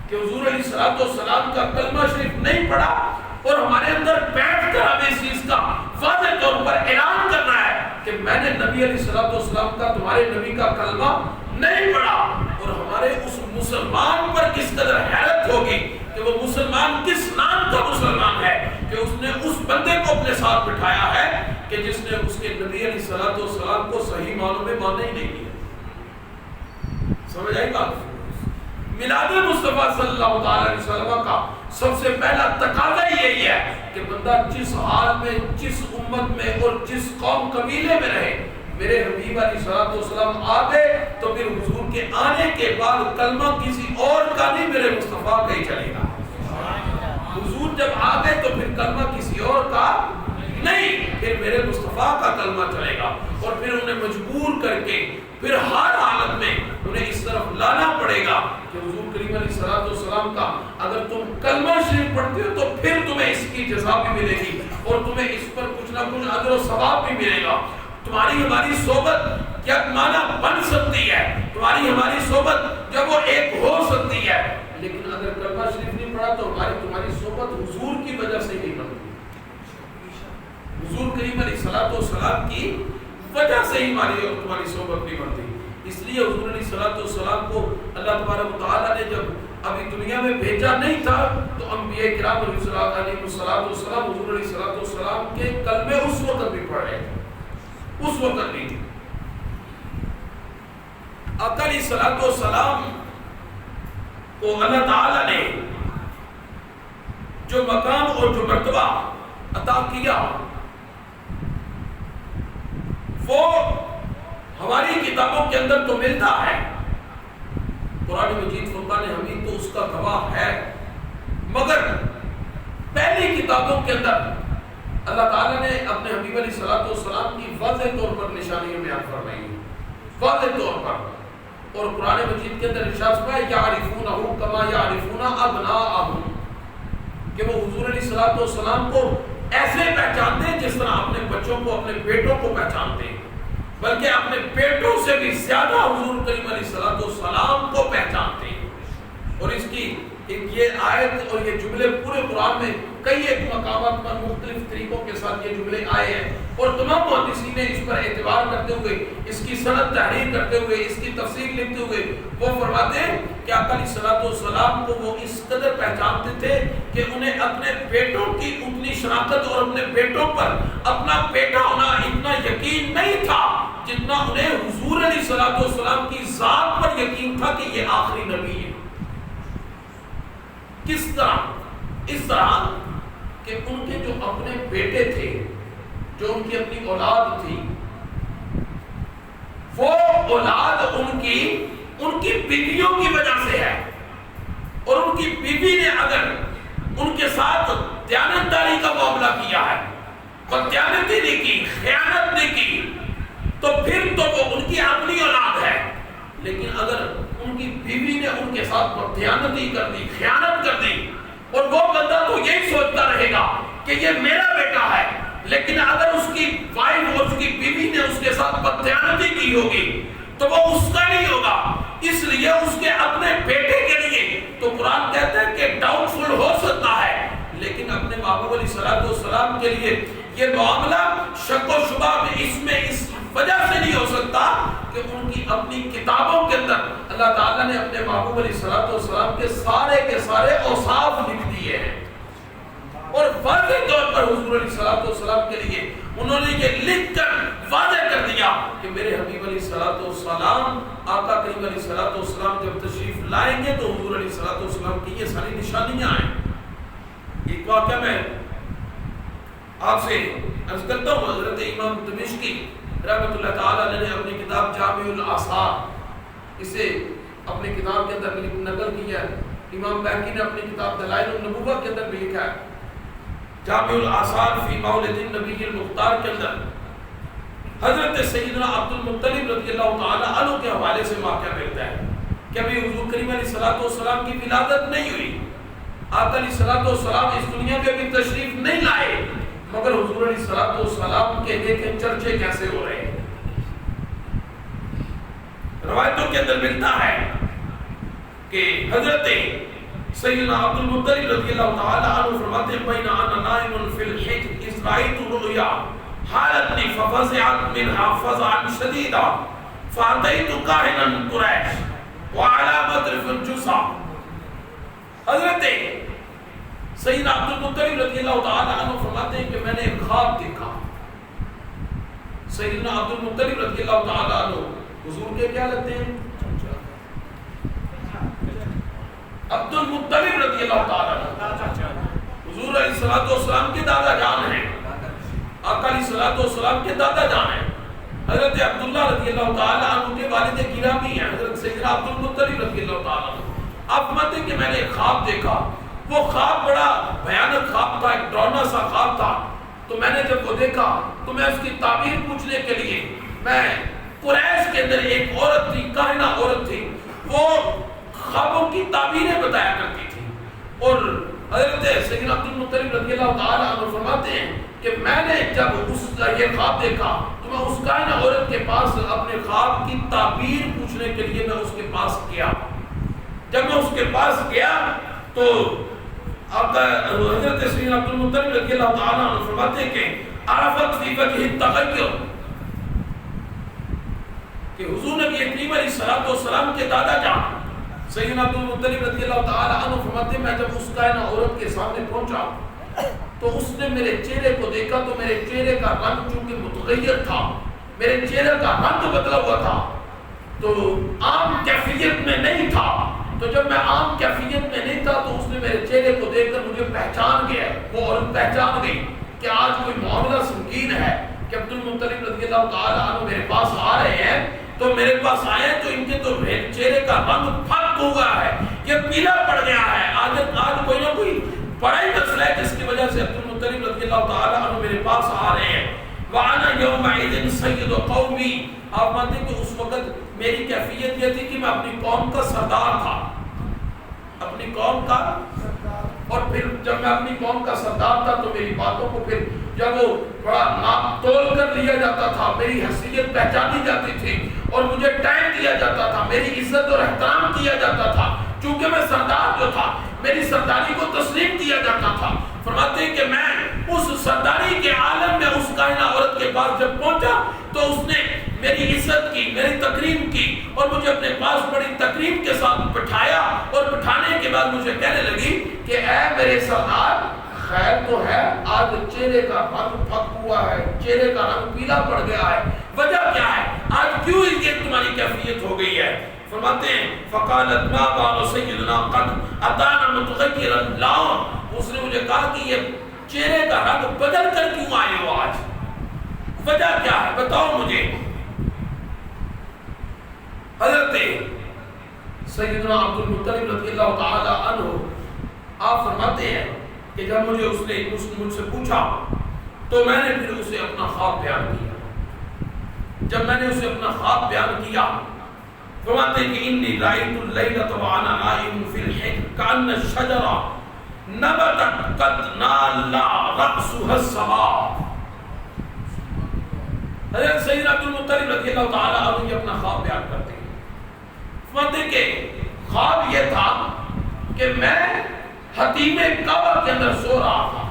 کہ حضور علیہ السلام کا کلمہ شریف نہیں پڑھا اور ہمارے اندر بیٹھ کر ہمیں اس چیز کا واضح طور پر اعلان کرنا ہے کہ میں نے نبی علیہ السلام کا، تمہارے نبی کا کلمہ نہیں پڑھا۔ اور ہمارے اس مسلمان پر کس قدر حیرت ہوگی کہ وہ مسلمان کس نام کا مسلمان ہے کہ اس نے اس بندے کو اپنے ساتھ بٹھایا ہے کہ جس نے اس کے نبی علیہ السلام کو صحیح معنوں میں مانا ہی نہیں کیا۔ سمجھ آئی بات؟ میلاد مصطفیٰ صلی اللہ علیہ وسلم کا سب سے پہلا تقاضا یہی ہے کہ بندہ جس حال میں، جس امت میں اور جس قوم قبیلے میں رہے، میرے حبیب علیہ السلام آ گئے تو پھر حضور کے آنے کے بعد کلمہ کسی اور کا نہیں، میرے مصطفیٰ کا ہی چلے گا۔ حضور جب آ گئے تو پھر کلمہ کسی اور کا نہیں، پھر میرے مصطفیٰ کا کلمہ چلے گا، اور پھر انہیں مجبور کر کے پھر ہر حالت میں انہیں اس طرف لانا پڑے گا کہ حضور کریم علیہ السلام کا اگر تم کلمہ شریف پڑھتے ہو تو پھر تمہیں اس کی جزا بھی ملے گی، اور تمہیں اس پر کچھ نہ کچھ اجر و ثواب بھی ملے گا۔ تمہاری ہماری صحبت کیا معنی بن سکتی ہے، تمہاری ہماری صحبت جب وہ ایک ہو سکتی ہے، لیکن اگر کلمہ شریف نہیں پڑھا تو تمہاری صحبت حضور کی وجہ سے نہیں بنتی، حضور کریم علیہ السلام کی وجہ سے ہی ہماری اور تمہاری صحبت نہیں بنتی۔ اس لیے حضور علیہ السلام کو اللہ تبارک و تعالیٰ نے جب ابھی دنیا میں بھیجا نہیں تھا تو انبیاء کرام علیہ السلام حضور علیہ السلام کے کلمے اس وقت بھی پڑھ رہے تھے، اس وقت بھی۔ آقا علیہ السلام کو اللہ تعالیٰ نے جو مقام اور جو مرتبہ عطا کیا وہ ہماری کتابوں کے اندر تو ملتا ہے، قرآن مجید فرقان حمید تو اس کا گواہ ہے، مگر پہلی کتابوں کے اندر اللہ تعالیٰ نے اپنے حبیب علیہ السلام کی واضح طور پر نشانیاں بیان فرمائی ہیں، واضح طور پر، اور قرآن مجید کے اندر ارشاد فرمایا یعرفونہ کما یعرفون ابناءہم، کہ وہ حضور علیہ السلام کو ایسے پہچانتے ہیں جس طرح اپنے بچوں کو، اپنے بیٹوں کو پہچانتے ہیں، بلکہ اپنے بیٹوں سے بھی زیادہ حضور کریم علیہ السلام کو پہچانتے ہیں۔ اور اس کی یہ آیت اور یہ جملے پورے قرآن میں کئی ایک مقامات پر مختلف طریقوں کے ساتھ یہ جملے آئے ہیں، اور تمام محدثین نے اس پر اعتبار کرتے ہوئے، اس کی سند تحریر کرتے ہوئے، اس کی تفسیر لکھتے ہوئے وہ فرماتے ہیں کہ آقا علیہ السلام کو وہ اس قدر پہچانتے تھے کہ انہیں اپنے بیٹوں کی اتنی شناخت اور اپنے بیٹوں پر اپنا بیٹا ہونا اتنا یقین نہیں تھا جتنا انہیں حضور علیہ السلام کی ذات پر یقین تھا کہ یہ آخری نبی ہے۔ کس طرح؟ اس طرح کہ ان کے جو اپنے بیٹے تھے، جو ان کی اپنی اولاد تھی، وہ اولاد ان کی بیویوں کی وجہ سے ہے، اور ان کی بیوی نے اگر ان کے ساتھ دیانتداری کا معاملہ کیا ہے، بددیانتی نہیں کی، خیانت نہیں کی، تو پھر تو وہ ان کی اپنی اولاد ہے۔ لیکن اگر ان کی بیوی نے ان کے ساتھ بددیانتی کر دی، خیانت کر دی، اور وہ بندہ تو یہی سوچتا رہے گا کہ یہ میرا بیٹا ہے، لیکن اگر اس کی وائف اور اس کی بیوی نے اس کے ساتھ بددیانتی کی ہوگی تو وہ اس کا نہیں ہوگا۔ اس لیے اس کے اپنے بیٹے کے لیے تو قرآن کہتا ہے کہ ڈاؤٹ فل ہو سکتا ہے، لیکن اپنے محبوب علیہ السلام کے لیے یہ معاملہ شک و شبہ میں اس وجہ سے نہیں ہو سکتا کہ ان کی اپنی کتابوں کے اندر اللہ تعالیٰ نے اپنے محبوب علیہ السلام کے سارے اوصاف لکھ دیے ہیں، اور واضح طور پر حضور علیہ السلام کے لیے انہوں نے یہ لکھ کر واضح کر دیا کہ میرے حبیب علیہ السلام، آقا کریم علیہ السلام جب تشریف لائیں گے تو حضور علیہ السلام کی یہ ساری نشانیاں ہیں۔ ایک واقعہ میں آپ سے عرض کرتا ہوں، حضرت امام دمشقی رحمۃ اللہ تعالیٰ نے اپنی کتاب جامع الآثار اسے اپنی کتاب کے اندر نقل کیا ہے، امام بہقی نے اپنی کتاب دلائل النبوہ کے اندر بھی لکھا ہے، جامع الآثار فی مولد النبی المختار کے اندر حضرت سیدنا عبد المطلب رضی اللہ تعالیٰ عنہ کے حوالے سے واقعہ ملتا ہے کہ ابھی حضور کریم علیہ السلام کی ولادت نہیں ہوئی، آقا علیہ السلام اس دنیا میں ابھی تشریف نہیں لائے، مگر حضور علیہ السلام کے دیکھیں چرچے کیسے ہو رہے ہیں۔ روایتوں کے اندر ملتا ہے کہ حضرت سیدنا عبد المطلب رضی اللہ تعالیٰ عنہ فرماتے ہیں بین انا نائم فی الحجر اذ رأیت رؤیا حالتنی ففزعت منها فزعا شدیدا فاتیت کاہنا قریش وعلی مطرف الجسا۔ حضرت سیدنا عبد المطلب رضی اللہ تعالیٰ عنہ فرماتے ہیں کہ میں نے ایک خواب دیکھا۔ سیدنا عبد المطلب رضی اللہ تعالیٰ عنہ حضور کے کیا لگتے ہیں؟ عبد المطلب رضی اللہ تعالیٰ عنہ حضور علیہ السلام کے دادا جان ہیں، آقا علیہ السلام کے دادا جان ہیں، حضرت عبداللہ رضی اللہ تعالیٰ عنہ کے والد گرامی ہیں حضرت سیدنا عبد المطلب رضی اللہ تعالیٰ عنہ۔ آپ فرماتے ہیں کہ میں نے ایک خواب دیکھا، وہ خواب بڑا بھیانک خواب تھا، ایک ڈراؤنا سا خواب تھا، تو میں نے جب وہ دیکھا تو میں اس کی تعبیر پوچھنے کے لیے، میں قریش کے اندر ایک عورت تھی، کائنہ عورت تھی، وہ خوابوں کی تعبیریں بتایا کرتی تھی، اور حضرت سیدنا عبد المطلب رضی اللہ تعالیٰ عنہ فرماتے ہیں کہ میں نے جب اس کا یہ خواب دیکھا تو میں اس کائنہ عورت کے پاس اپنے خواب کی تعبیر پوچھنے کے لیے میں اس کے پاس گیا۔ جب میں اس کے پاس گیا تو حضرت سیدنا عبد المطلب رضی اللہ تعالیٰ عنہ فرماتے ہیں کہ عرفت فی وجہ التغیر، کہ حضور نبی کریم علیہ الصلوۃ والسلام کے دادا جان سیدنا عبد المطلب رضی اللہ تعالیٰ عنہ فرماتے ہیں میں جب اس کائنہ عورت کے سامنے پہنچا تو اس نے میرے چہرے کو دیکھا تو میرے چہرے کا رنگ چونکہ متغیر تھا، میرے چہرے کا رنگ بدلا ہوا تھا، تو عام کیفیت میں نہیں تھا، تو جب میں عام کیفیت میں نہیں تھا تو اس نے میرے چہرے کو دیکھ کر مجھے پہچان گیا، وہ عورت پہچان گئی کہ آج کوئی معاملہ سنگین ہے، کہ عبد المطلب رضی اللہ تعالیٰ عنہ میرے پاس آ رہے ہیں، تو میرے پاس آئے تو ان کے تو چہرے کا رنگ پھک ہوا ہے، یہ پیلا پڑ گیا ہے، آج کوئی نہ کوئی بڑا ہی مسئلہ ہے جس کی وجہ سے عبد المطلب رضی اللہ تعالیٰ عنہ میرے پاس آ رہے ہیں۔ وَأَنَا يَوْمَئِذٍ سَيِّدُ قَوْمِي، آپ مانتے ہیں کہ اس وقت میری کیفیت یہ تھی کہ میں اپنی قوم کا سردار تھا، اپنی قوم کا، اور پھر جب میں اپنی قوم کا سردار تھا تو میری باتوں کو پھر جب وہ بڑا ناپ تول کر لیا جاتا تھا، میری حیثیت پہچانی جاتی تھی اور مجھے ٹائم دیا جاتا تھا، میری عزت اور احترام کیا جاتا تھا، چونکہ میں سردار جو تھا میری سرداری کو تسلیم کیا جاتا تھا۔ فرماتے ہیں کہ میں اس سرداری کے عالم میں اس کائنہ عورت کے پاس جب پہنچا تو اس نے میری عزت کی، میری تکریم کی اور مجھے اپنے پاس بڑی تکریم کے ساتھ بٹھایا، اور بٹھانے کے بعد مجھے کہنے لگی کہ اے میرے سردار خیر تو ہے، آج چہرے کا رنگ پھک ہوا ہے، چہرے کا رنگ پیلا پڑ گیا ہے، وجہ کیا ہے، آج کیوں یہ تمہاری کیفیت ہو گئی ہے؟ فرماتے ہیں فقالت ما بال سیدنا قد اتانا متغیرا، اس نے مجھے کہا کہ یہ چہرے کا رنگ بدل کر کیوں آئے ہو آج، وجہ کیا ہے بتاؤ مجھے۔ حضرت سیدنا عبد المطلب رضی اللہ تعالی عنہ آپ فرماتے ہیں کہ جب مجھے اس نے مجھ سے پوچھا تو میں نے پھر اسے اپنا خواب بیان کیا۔ جب میں نے اسے اپنا خواب بیان کیا فرماتے ہیں کہ انی رأیت اللیلۃ وانا نائم فی الحجر کأن الشجرہ نبتت قد نالا رأسها السماء۔ حضرت سیدنا عبد المطلب رضی اللہ تعالیٰ عنہ یہ اپنا خواب بیان کرتے ہیں، فرماتے ہیں کہ خواب یہ تھا کہ میں حتیم کعبہ کے اندر سو رہا تھا،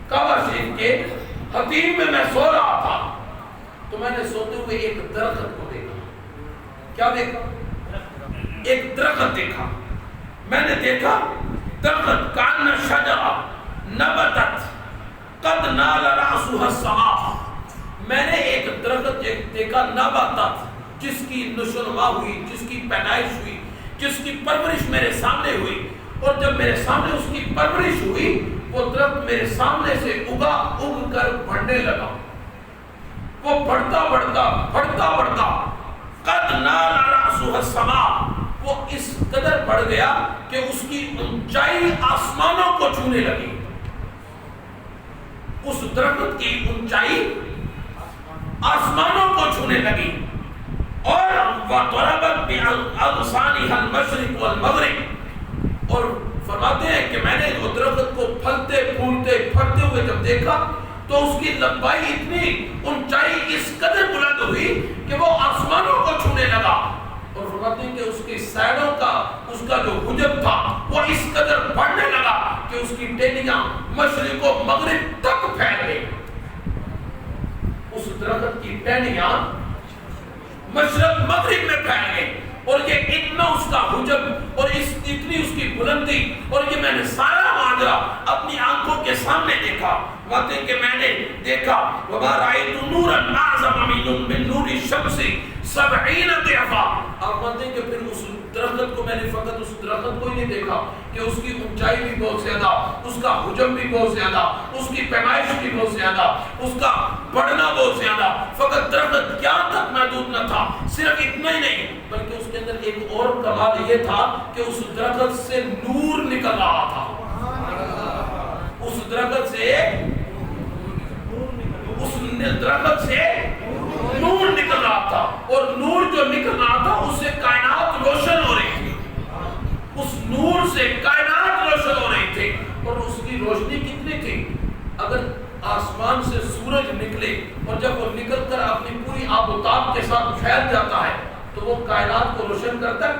کعبہ شریف کے حتیم میں سو رہا تھا، تو میں نے سوتے ہوئے ایک درخت کو دیکھا۔ کیا دیکھا؟ ایک درخت دیکھا، میں نے دیکھا درخت کان شجرہ نبتت قد نال رأسها السماء، میں نے ایک درخت دیکھا نبتت، جس کی نشوونما ہوئی، جس کی پیدائش ہوئی، جس کی پرورش میرے سامنے ہوئی، اور جب میرے سامنے اس کی پرورش ہوئی وہ درخت میرے سامنے سے اگ کر بڑھنے لگا، وہ بڑھتا قد نال رأسها السماء، وہ اس قدر بڑھ گیا کہ اس کی اونچائی آسمانوں کو چھونے لگی، اس درخت کی اونچائی آسمانوں کو چھونے لگی، اور وَضَرَبَتْ بِأَغْصَانِهَا الْمَشْرِقُ وَالْمَغْرِبُ، اور فرماتے ہیں کہ میں نے وہ درخت کو پھلتے پھولتے پھٹتے ہوئے جب دیکھا تو اس کی لمبائی اتنی، اونچائی اس قدر بلند ہوئی کہ وہ آسمانوں کو چھونے لگا، اور فرماتے ہیں کہ اس کی سائڈوں کا، اس کا جو حجب تھا وہ اس قدر بڑھنے لگا کہ اس کی ٹہنیاں مشرق و مغرب تک پھیل گئی، اس درخت کی ٹہنیاں مشرق مغرب میں پھیل گئی، اور یہ اتنا اس کا حجب اور اتنی اس کی بلندی، اور یہ میں نے سارا ماجرا اپنی آنکھوں کے سامنے دیکھا، بات ہے کہ میں نے دیکھا وَمَا رَأَيْتُ نُورًا أَعْظَمَ مِن نُورِ الشَّمْسِ 70 ضِعْفًا۔ آپ مانتے ہیں کہ پھر اس درخت کو میں نے فقط اس درخت کو ہی نہیں دیکھا کہ اس کی اونچائی بھی بہت زیادہ، اس کا حجم بھی بہت زیادہ، اس کی پیمائش بھی بہت زیادہ، اس کا بڑھنا بہت زیادہ، فقط درخت کیا تک محدود نہ تھا، صرف اتنا ہی نہیں بلکہ اس کے اندر ایک اور کمال یہ تھا کہ اس درخت سے نور نکل رہا تھا، اس درخت سے درخت سے نور نکل رہا تھا، اور نور جو نکل رہا تھا اس سے کائنات روشن ہو رہی تھی، اس نور سے کائنات روشن ہو رہی تھی۔ اور اس کی روشنی کتنی تھی؟ اگر آسمان سے سورج نکلے اور جب وہ نکل کر اپنی پوری آب و تاب کے ساتھ پھیل جاتا ہے تو وہ کائنات کو روشن کرتا ہے،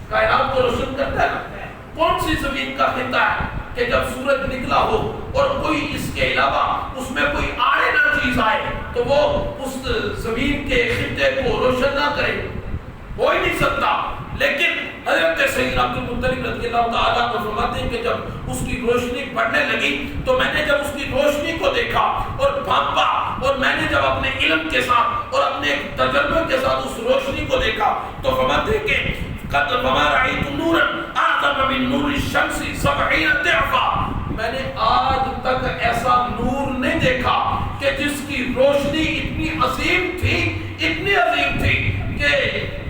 کائنات کو روشن کرتا ہے۔ کون سی زمین کا خطہ ہے کہ جب سورج نکلا ہو اور کوئی اس کے علاوہ اس میں کوئی آڑے نہ چیز آئے تو وہ اس زمین کے خطے کو روشن نہ کرے؟ ہو ہی نہیں سکتا۔ لیکن حضرت سیدنا عبد المطلب رضی اللہ تعالیٰ عنہ فرماتے ہیں کہ جب اس کی روشنی بڑھنے لگی تو میں نے جب اس کی روشنی کو دیکھا اور بھانپا، اور میں نے جب اپنے علم کے ساتھ اور اپنے تجربے کے ساتھ اس روشنی کو دیکھا تو فرماتے ہیں کہ قد وما رأيت نورا أعظم من نور الشمس 70 ضعفا، میں نے آج تک ایسا نور نہیں دیکھا کہ جس کی روشنی اتنی عظیم تھی، اتنی عظیم تھی کہ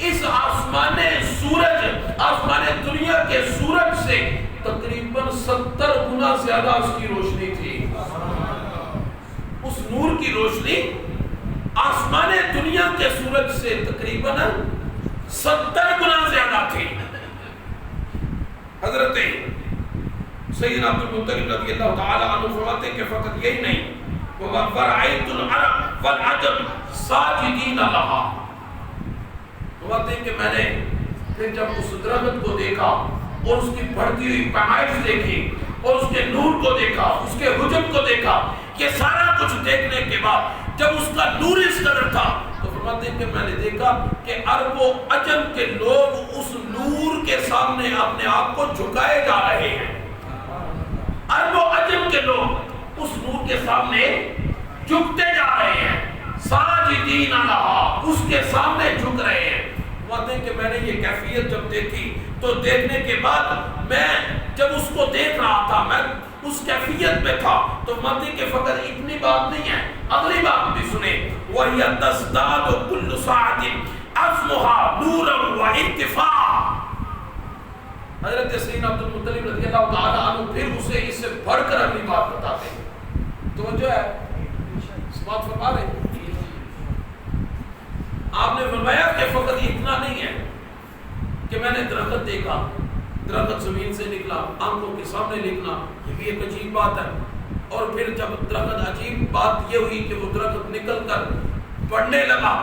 اس آسمان سورج، آسمان دنیا کے سورج سے تقریباً 70 گنا زیادہ اس کی روشنی تھی۔ اس نور کی روشنی آسمان دنیا کے سورج سے تقریباً 70 گنا زیادہ تھی۔ حضرت سیدنا عبد المطلب رضی اللہ تعالی عنہ فرماتے ہیں کہ فقط یہی نہیں، وَرَأَيْتُ الْعَرَبَ وَالْعَجَمَ سَاجِدِينَ لَهَا، فرماتے ہیں کہ میں نے پھر جب اس درخت کو دیکھا اور اس کی بڑھتی ہوئی پیمائش دیکھی اور اس کے نور کو دیکھا، اس کے حجم کو دیکھا، یہ سارا کچھ دیکھنے کے بعد جب اس کا نور اس قدر تھا تو فرماتے ہیں کہ میں نے دیکھا کہ عرب و عجم کے لوگ اس نور کے سامنے اپنے آپ کو جھکائے جا رہے ہیں۔ عرب و عجم کے لوگ اس نور کے سامنے جھکتے جا رہے ہیں، ساجدین لہا، اس کے سامنے جھک رہے ہیں۔ فرماتے ہیں کہ میں نے یہ کیفیت جب دیکھی تو دیکھنے کے بعد میں جب اس کو دیکھ رہا تھا، میں اس کیفیت میں تھا، تو فرماتے ہیں کہ فقط اتنی بات نہیں ہے، اگلی بات بھی سنیں، وَهِيَ تَزْدَادُ كُلُّ سَاعَةٍ عَزْمُهَا نُورًا وَارْتِفَاعًا۔ حضرت سیدنا عبد المطلب رضی اللہ تعالیٰ عنہ پھر اسے اس سے بڑھ کر اگلی بات بتاتے ہیں۔ توجہ ہے، اس بات فرما رہے ہیں۔ آپ نے فرمایا کہ فقط اتنا نہیں ہے کہ میں نے درخت دیکھا، درخت زمین سے نکلا، آنکھوں کے سامنے نکلا، یہ بھی ایک عجیب بات ہے۔ اور پھر جب درخت، عجیب بات یہ ہوئی کہ وہ درخت نکل کر بڑھنے لگا،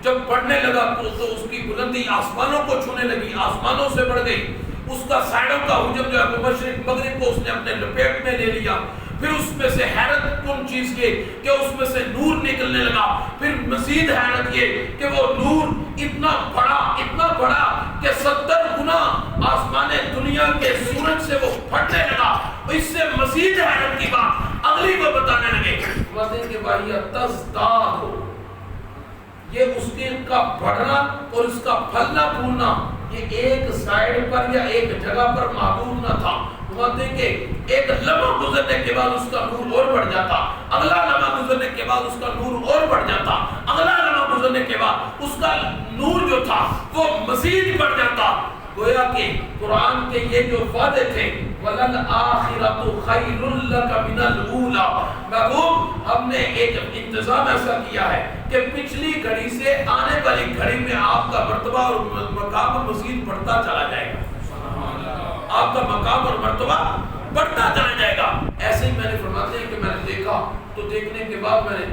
جب بڑھنے لگا تو اس کی بلندی آسمانوں کو چھونے لگی، آسمانوں سے بڑھ گئی، اس کا سائڈوں کا حجم جو ہے وہ مشرق مغرب کو اس نے اپنے لپیٹ میں لے لیا۔ پھر اس میں سے حیرت کن چیز یہ کہ اس میں سے نور نکلنے لگا، پھر مزید حیرت یہ کہ وہ نور اتنا بڑا کہ 70 گنا آسمان دنیا کے سورج سے وہ پھٹنے لگا۔ اس سے مزید حیرت کی بات اگلی کو بتانے لگے، بتائیں کہ بھائی تزداد ہو، یہ اس کا بڑھنا اور اس کا پھلنا پھولنا یہ ایک سائڈ پر یا ایک جگہ پر محدود نہ تھا۔ فرماتے ہیں کہ ایک لمحہ گزرنے کے بعد اس کا نور اور بڑھ جاتا، اگلا لمحہ گزرنے کے بعد اس کا نور اور بڑھ جاتا، اگلا لمحہ گزرنے کے بعد اس کا نور جو تھا وہ مزید بڑھ جاتا۔ گویا کہ قرآن کے یہ جو وعدے تھے وَلَلْآخِرَةُ خَيْرٌ لَكَ مِنَ الْأُولَى، محبوب ہم نے ایک انتظام ایسا کیا ہے کہ پچھلی گھڑی سے آنے والی گھڑی میں آپ کا مرتبہ اور مقام مزید بڑھتا چلا جائے گا، آپ کا مقام اور مرتبہ بڑھتا چلا جائے گا۔ ایسے ہی میں نے فرماتے ہیں کہ میں نے دیکھا تو دیکھنے کے بعد میں نے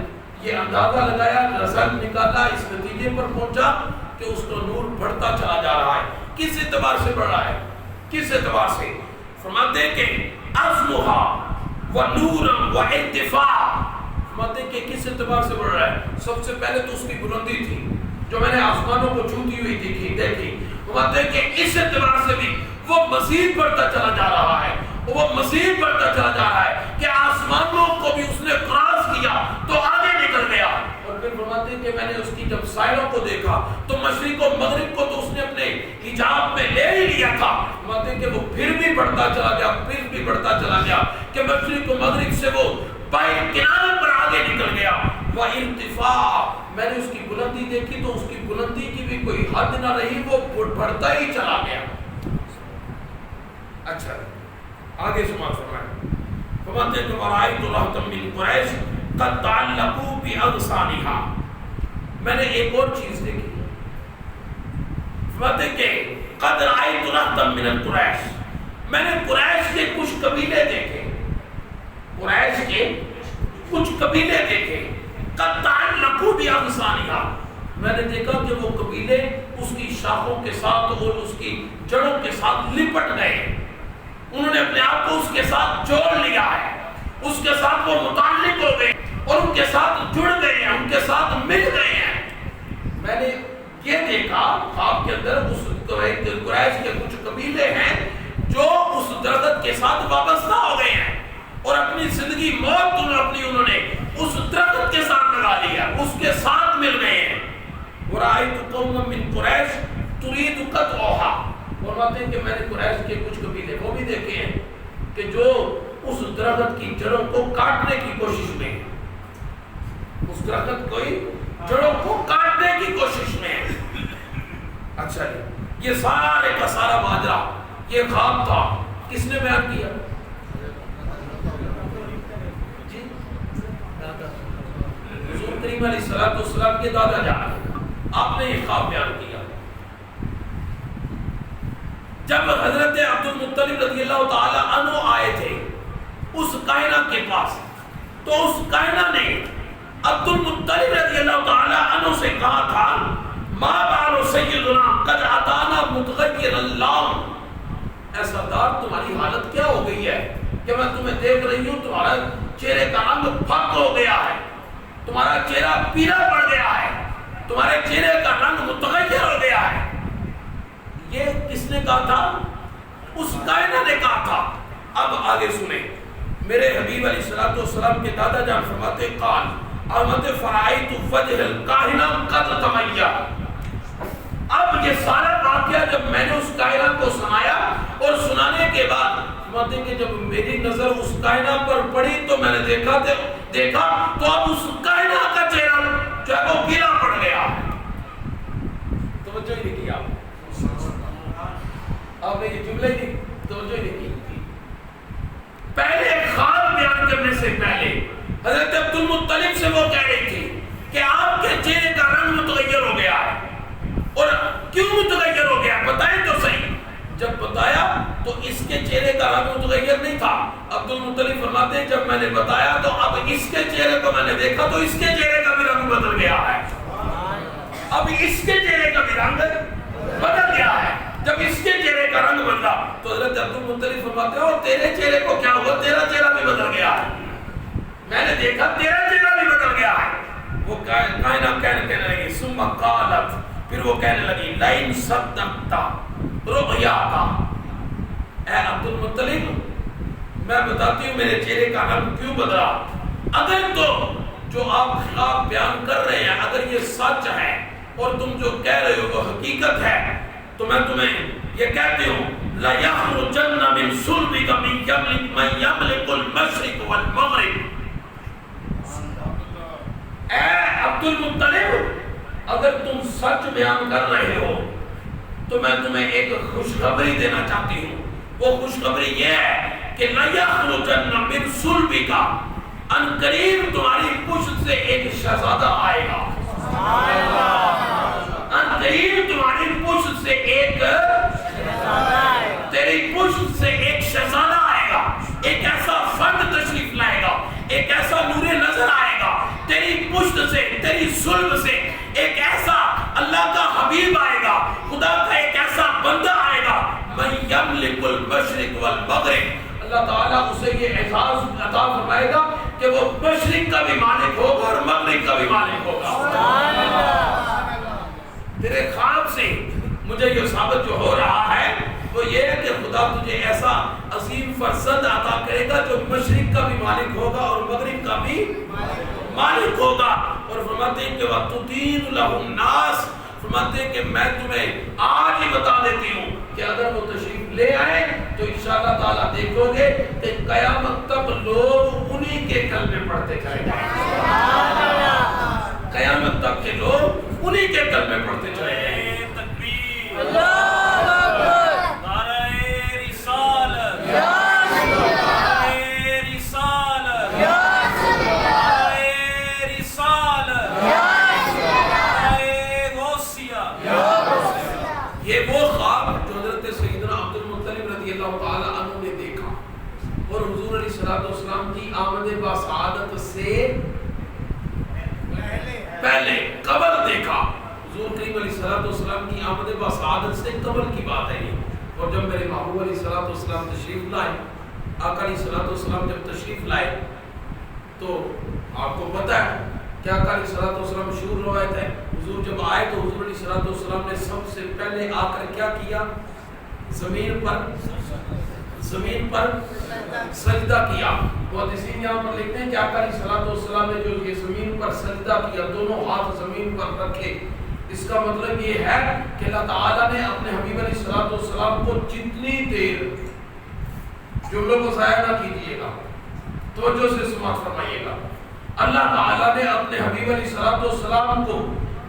یہ اندازہ لگایا، رزلٹ نکالا، اس نتیجے پر پہنچا کہ اس کا نور بڑھتا چلا جا رہا ہے۔ کس اعتبار سے بڑھ رہا ہے؟ کس اعتبار سے؟ فرماتے ہیں کہ عظمها ونورا وارتفاع، فرماتے ہیں کہ کس اعتبار سے بڑھ رہا ہے؟ سب سے پہلے تو اس کی بلندی تھی جو میں نے آسمانوں کو چھوتی ہوئی دیکھی، فرماتے ہیں کہ اس اعتبار سے بھی وہ مزید بڑھتا چلا جا رہا ہے، وہ مزید بڑھتا چلا جا رہا ہے کہ آسمانوں کو بھی اس نے کراس کیا تو آگے نکل گیا۔ اور پھر فرماتے ہیں کہ میں نے اس کی جب سائروں کو دیکھا تو مشرق و مغرب کو تو اس نے اپنے حجاب میں لے ہی لیا تھا، فرماتے ہیں کہ وہ پھر بھی بڑھتا چلا گیا، پھر بھی بڑھتا چلا گیا کہ مشرق و مغرب سے وہ بائیں کنارے پر آگے نکل گیا۔ وہ ارتفاع، میں نے اس کی بلندی دیکھی تو اس کی بلندی کی بھی کوئی حد نہ رہی، وہ بڑھتا ہی چلا گیا۔ اچھا آگے سماعت فرمائیں، فرماتے ہیں کہ وَرَأَيْتُ رَهْطًا مِّن قُرَيْشٍ قد تعلقوا باغصانها. میں نے ایک اور چیز دیکھی فرماتے کہ قد رأيت رهطا من القریش، میں نے قریش کے کچھ قبیلے دیکھے، قریش کے کچھ قبیلے دیکھے. قد تعلقوا باغصانها، میں نے دیکھا کہ وہ قبیلے اس کی شاخوں کے ساتھ اور اس کی جڑوں کے ساتھ لپٹ گئے، انہوں نے اپنے آپ کو اس کے ساتھ جوڑ لیا ہے، اس کے ساتھ وہ متعلق ہو گئے اور ان کے ساتھ جڑ گئے ہیں، ان کے ساتھ مل گئے ہیں. میں نے یہ دیکھا خواب کے اندر اس قریش کے کچھ قبیلے ہیں جو اس درخت کے ساتھ وابستہ ہو گئے ہیں اور اپنی زندگی موت انہوں نے اس درخت کے ساتھ لگا لیا، اس کے ساتھ مل گئے ہیں. وَرَأَيْتُ قَوْمًا مِّن قُرَيْشٍ تُرِيدُ قَطْعَهَا، فرماتے ہیں کہ میں نے قریش کے کچھ قبیلے وہ بھی دیکھے ہیں کہ جو اس درخت کی جڑوں کو کاٹنے کی کوشش میں، اس درخت کی جڑوں کو کاٹنے کی کوشش میں. اچھا جی، یہ سارے کا سارا ماجرا، یہ خواب تھا، کس نے بیان کیا؟ جی حضور کریم علیہ الصلوۃ والسلام کے دادا جان، آپ نے یہ خواب بیان کیا. جب حضرت عبد المطلب رضی اللہ تعالی عنہ آئے تھے اس کائنہ کے پاس، تو اس کائنہ نے عبد المطلب رضی اللہ تعالی عنہ سے کہا تھا ما بال سیدنا قد اتانا متغیر اللہ، اے سردار تمہاری حالت کیا ہو گئی ہے کہ میں تمہیں دیکھ رہی ہوں تمہارا چہرے کا رنگ پھک ہو گیا ہے، تمہارا چہرہ پیلا پڑ گیا ہے، تمہارے چہرے کا رنگ متغیر ہو گیا ہے. یہ کس نے کہا تھا؟ اس کائنہ نے کہا تھا. اب آگے سنیں، میرے حبیب علیہ الصلوۃ والسلام کے دادا جان فرماتے قال احمد فرائیت وجہ الکاہنہ قد تمیا. اب یہ سارا واقعہ جب میں نے اس کائنہ کو سنایا اور سنانے کے بعد فرماتے کہ جب میری نظر اس کائنہ پر پڑی تو میں نے دیکھا تو اب اس کائنہ کا چہرہ جو ہے وہ گیلا پڑ گیا. توجہ ہی نہیں کیا آپ نے یہ جملے کی توجہ ہی نہیں کی. پہلے خواب بیان کرنے سے پہلے حضرت عبد المطلب سے وہ کہہ رہی تھی کہ آپ کے چہرے کا رنگ متغیر ہو گیا ہے. اور کیوں متغیر ہو گیا بتائیں تو صحیح. جب بتایا تو اس کے چہرے کا رنگ متغیر نہیں تھا. عبد المطلب فرماتے ہیں جب میں نے بتایا تو اب اس کے چہرے کو میں نے دیکھا تو اس کے چہرے کا بھی رنگ بدل گیا ہے. اب اس کے چہرے کا بھی رنگ بدل گیا ہے. جب اس کے چہرے کا رنگ بدلا تو حضرت عبد المطلب فرماتے ہیں اور تیرے چہرے کو کیا ہوا؟ تیرا چہرہ بھی بدل گیا ہے. میں نے دیکھا تیرا چہرہ بھی بدل گیا ہے. وہ کائنہ کہنے لگی ثم قالت، پھر وہ کہنے لگی لئن صدقت رؤیاک، اے عبد المطلب میں بتاتی ہوں میرے چہرے کا رنگ کیوں بدلا. اگر تو جو آپ خواب بیان کر رہے ہیں اگر یہ سچ ہے اور تم جو کہہ رہے ہو وہ حقیقت ہے تو میں تمہیں یہ کہتی ہوں لَيَخْرُجَنَّ مِن صُلْبِكَ مَن يَمْلِكُ الْمَشْرِقَ وَالْمَغْرِبَ. اے عبد المطلب اگر تم سچ بیان کر رہے ہو تو میں تمہیں ایک خوشخبری دینا چاہتی ہوں. وہ خوشخبری یہ ہے کہ لَيَخْرُجَنَّ مِن صُلْبِكَ، ان قریب تمہاری پشت سے ایک شہزادہ آئے گا. ان قریب تمہاری پشت سے ایک تیری پشت سے ایک شہزادہ آئے گا. ایک ایسا فرد تشریف لائے گا، ایک ایسا نور نظر آئے گا تیری پشت سے، تیری صلب سے. ایک ایسا اللہ کا حبیب آئے گا، خدا کا ایک ایسا بندہ آئے گا من یملک المشرق والمغرب. اللہ تعالیٰ اسے یہ اعزاز عطا فرمائے گا کہ وہ مشرق کا بھی مالک ہوگا اور مغرب کا بھی مالک ہوگا. تیرے خواب سے مجھے یہ ثابت جو ہو رہا ہے وہ یہ ہے کہ خدا تجھے ایسا عظیم فرزند عطا کرے گا جو مشرق کا بھی مالک ہوگا اور مغرب کا بھی مالک ہوگا. اور فرماتے ہیں کہ وَتُدِينُ لَهُ النَّاسِ، فرماتے ہیں کہ میں تمہیں آج ہی بتا دیتی ہوں کہ اگر وہ تشریف لے آئے تو انشاءاللہ تعالیٰ دیکھو گے کہ قیامت تک لوگ انہی کے کلمے پڑھتے چلے جائیں. قیامت تک کے لوگ انہی کے کلمے پڑھتے چلے جائیں. تکبیر، اللہ اکبر، نعرہ رسالت، نعرہ رسالت، نعرہ پہلے قبر دیکھا. حضور کریم علیہ الصلوۃ والسلام کی آمد بسعادت سے قبر کی بات ہے یہ. اور جب میرے محبوب علیہ الصلوۃ والسلام تشریف لائے, آقا علیہ الصلوۃ والسلام جب تشریف لائے تو آپ کو پتہ ہے کہ آقا علیہ الصلوۃ والسلام مشہور روایت ہے, حضور جب آئے تو حضور علیہ الصلوۃ والسلام نے سب سے پہلے آ کر کیا کیا؟ زمین پر سجدہ کیا. محدثین یہاں پر لکھتے ہیں کہ آقا علیہ الصلوۃ والسلام نے جو یہ زمین پر سجدہ کیا, دونوں ہاتھ زمین پر رکھے, اس کا مطلب یہ ہے کہ اللہ تعالیٰ نے اپنے حبیب علیہ الصلوۃ والسلام کو جتنی دیر, جملوں کو ضائع نہ کیجیے گا, توجہ سے سماعت فرمائیے گا, اللہ تعالیٰ نے اپنے حبیب علیہ الصلوۃ والسلام کو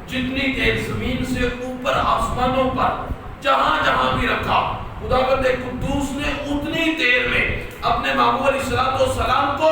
جتنی دیر زمین سے اوپر آسمانوں پر جہاں جہاں بھی رکھا, خداوند قدوس نے اتنی دیر میں اپنے محبوب علیہ الصلوۃ والسلام کو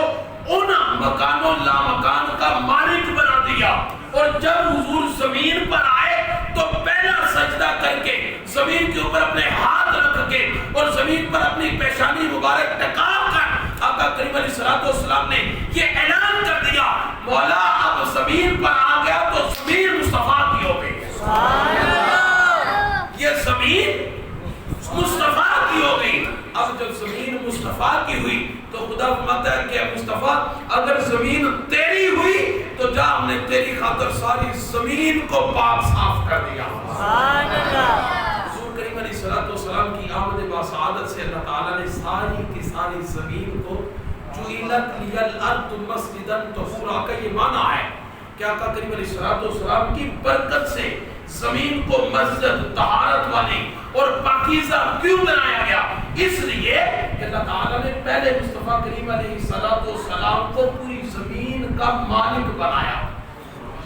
ان مکان و لامکان کا مالک بنا دیا. اور جب حضور زمین پر آئے تو پہلا سجدہ کر کے زمین کے اوپر اپنے ہاتھ رکھ کے اور زمین پر اپنی پیشانی مبارک ٹکا کر آقا کریم علیہ الصلوۃ والسلام نے یہ اعلان کر دیا, مولا اب زمین پر آ گیا تو زمین مصطفیٰ کی ہو گئی. یہ زمین مصطفیٰ کی ہو گئی. اب جب زمین مصطفیٰ کی ہوئی تو خدا فرماتا ہے کہ مصطفیٰ اگر زمین تیری ہوئی تو جا, ہم نے تیری خاطر ساری زمین کو پاک صاف کر دیا. حضور کریم علیہ الصلوۃ والسلام کی آمد بسعادت سے اللہ تعالیٰ نے ساری کی ساری زمین کو جعلت لی الارض مسجدا طہورا کا یہ معنی ہے کہ آقا کریم علیہ الصلوۃ والسلام کی برکت سے زمین کو مسجد طہارت والی اور پاکیزہ کیوں بنایا گیا؟ اس لیے کہ اللہ تعالیٰ نے پہلے مصطفیٰ کریم علیہ الصلوۃ والسلام کو پوری زمین کا مالک بنایا.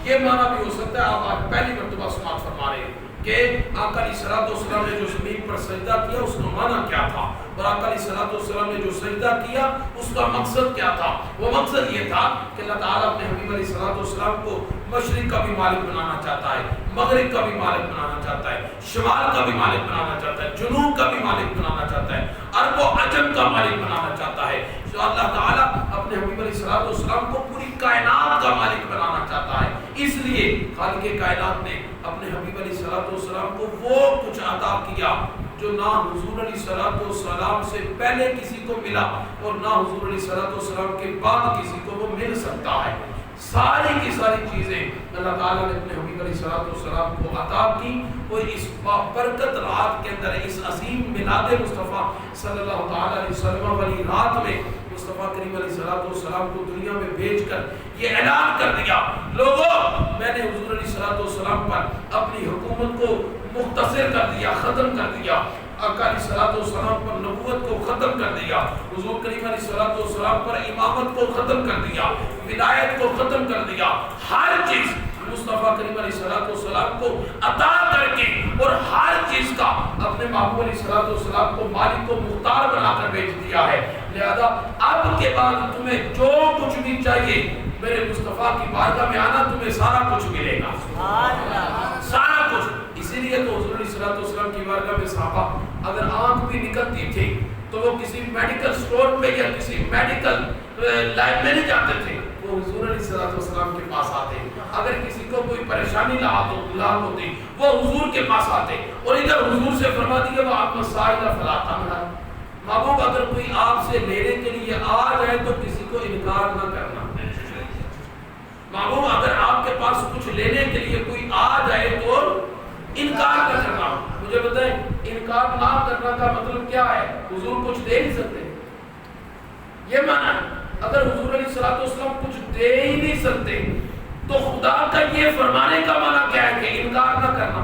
یہ معنی بھی ہو سکتا ہے, آپ آج پہلی مرتبہ سماعت فرما رہے ہیں کہ آقا علیہ الصلوۃ والسلام نے جو زمین پر سجدہ کیا اس کا معنی کیا تھا, اور آقا علیہ الصلوۃ والسلام نے جو سجدہ کیا اس کا مقصد کیا تھا. وہ مقصد یہ تھا کہ اللہ تعالیٰ اپنے حبیب علیہ الصلوۃ والسلام کو مشرق کا بھی مالک بنانا چاہتا ہے, مغرب کا بھی مالک بنانا چاہتا ہے, شمال کا بھی مالک بنانا چاہتا ہے, جنوب کا بھی مالک بنانا چاہتا ہے, عرب و عجم کا مالک بنانا چاہتا ہے. تو اللہ تعالیٰ اپنے حبیب علیہ الصلوۃ والسلام کو پوری کائنات کا مالک بنانا چاہتا ہے. اس لیے خالق کائنات نے اپنے حبیب علیہ الصلوۃ والسلام کو وہ کچھ عطا کیا جو نہ حضور علیہ الصلوۃ والسلام سے پہلے کسی کو ملا اور نہ حضور علیہ الصلوۃ والسلام کے بعد کسی کو وہ مل سکتا ہے. ساری کی ساری چیزیں اللہ تعالیٰ نے اپنے حبیب علیہ الصلوۃ والسلام کو عطا کی. اور اس برکت رات کے اندر, اس عظیم میلاد مصطفیٰ صلی اللہ تعالیٰ علیہ وسلم والی رات میں مصطفیٰ کریم علیہ الصلوۃ والسلام کو دنیا میں بھیج کر یہ اعلان کر دیا, لوگوں میں نے حضور علیہ الصلوۃ والسلام پر اپنی حکومت کو مختصر کر دیا, ختم کر دیا. آقا علیہ الصلوۃ والسلام پر نبوت کو ختم کر دیا, حضور کریم علیہ الصلوۃ والسلام پر امامت کو ختم کر دیا, ولایت کو ختم کر دیا. ہر چیز مصطفیٰ کریم علیہ الصلوۃ والسلام کو عطا کر کے اور ہر چیز کا اپنے محبوب علیہ الصلوۃ والسلام کو مالک کو مختار بنا کر بھیج دیا ہے. لہذا اب کے بعد تمہیں جو کچھ بھی چاہیے میرے مصطفیٰ کی بارگاہ میں آنا, تمہیں سارا کچھ ملے گا, سارا کچھ. اسی لیے تو حضور علیہ الصلوۃ والسلام کی بارگاہ میں صحابہ اگر آنکھ بھی نکلتی تھی تو وہ کسی میڈیکل سٹور پہ یا کسی میڈیکل لائن میں نہیں جاتے تھے, وہ حضور علیہ الصلوۃ والسلام کے پاس آتے. اگر کسی کو کوئی پریشانی لاحق ہوتی وہ حضور کے پاس آتے اور ادھر حضور سے فرما دیا وہ آپ مسائل فلا تمنع. محبوب اگر کوئی آپ سے لینے کے لیے آ جائے تو کسی کو انکار نہ کرنا. محبوب اگر آپ کے پاس کچھ لینے کے لیے کوئی آ جائے تو انکار نہ کرنا. مجھے بتائیں انکار نہ کرنا کا مطلب کیا ہے؟ حضور کچھ دے نہیں سکتے, یہ معنی ہے. اگر حضور علیہ الصلوۃ والسلام کچھ دے ہی نہیں سکتے تو خدا کا یہ فرمانے کا معنی کیا ہے کہ انکار نہ کرنا.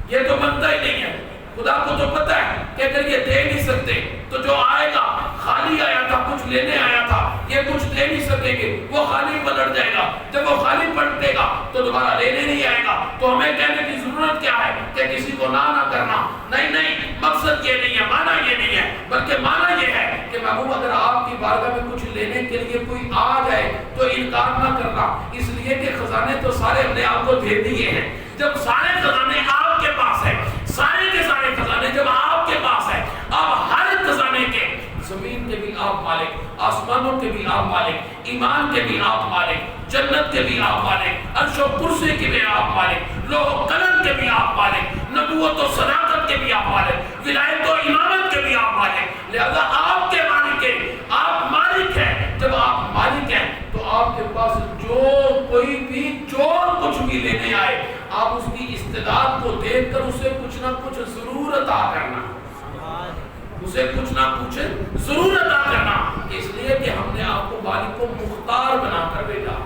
یہ تو بنتا ہی نہیں ہے. خدا کو تو پتہ ہے کہ اگر یہ دے نہیں سکتے تو جو آئے گا خالی آیا تھا, کچھ لینے آیا تھا, یہ کچھ دے نہیں سکیں گے, وہ خالی پلٹ جائے گا. جب وہ خالی پلٹے گا تو دوبارہ لینے نہیں آئے گا. تو ہمیں کہنے کی ضرورت کیا ہے کہ کسی کو نہ کرنا. نہیں, مقصد یہ نہیں ہے, معنی یہ نہیں ہے, بلکہ معنی یہ ہے کہ محبوب اگر آپ کی بارگاہ میں کچھ لینے کے لیے کوئی آ جائے تو انکار نہ کرنا. اس لیے کہ خزانے تو سارے ہم نے آپ کو دے دیے ہیں. جب سارے خزانے آپ کے پاس ہیں, سارے کے سارے خزانے جب آپ کے پاس ہیں, آپ ہر خزانے کے, زمین کے بھی آپ مالک, آسمانوں کے بھی آپ مالک، ایمان کے بھی آپ مالک، جنت کے بھی آپ مالک، عرش و کرسی کے بھی آپ مالک، لوح و قلم کے بھی آپ مالک، نبوت و صداقت کے بھی آپ مالک، ولایت و امامت کے بھی آپ مالک۔ لہذا آپ کے مالک ہیں، آپ مالک ہیں۔ جب آپ مالک ہیں تو آپ کے پاس جو کوئی بھی چور کچھ بھی لینے آئے، آپ اس کی استعداد کو دیکھ کر اسے کچھ نہ کچھ ضرور عطا کرنا، اسے کچھ نہ کچھ ضرور عطا کرنا، اس لیے کہ ہم نے آپ کو مالک کو مختار بنا کر بھیجا۔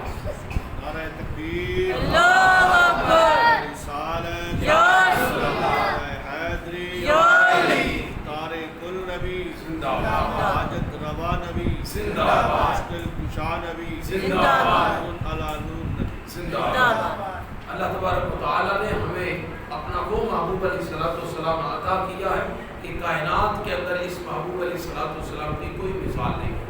نعرہ تکبیر،
اللہ اکبر،
رسالت،
یا
نعرہ حیدری،
یا علی،
طارق النبی،
زندہ باد،
حاجت روا نبی،
زندہ باد،
مشکل کشا نبی،
زندہ باد،
نور علی نور نبی۔
زندہ
زندہ
باد۔
باد۔
اللہ تبارک و تعالیٰ نے ہمیں اپنا وہ محبوب علیہ السلام عطا کیا ہے کہ کائنات کے اندر اس محبوب علیہ السلام کی کوئی مثال نہیں ہے،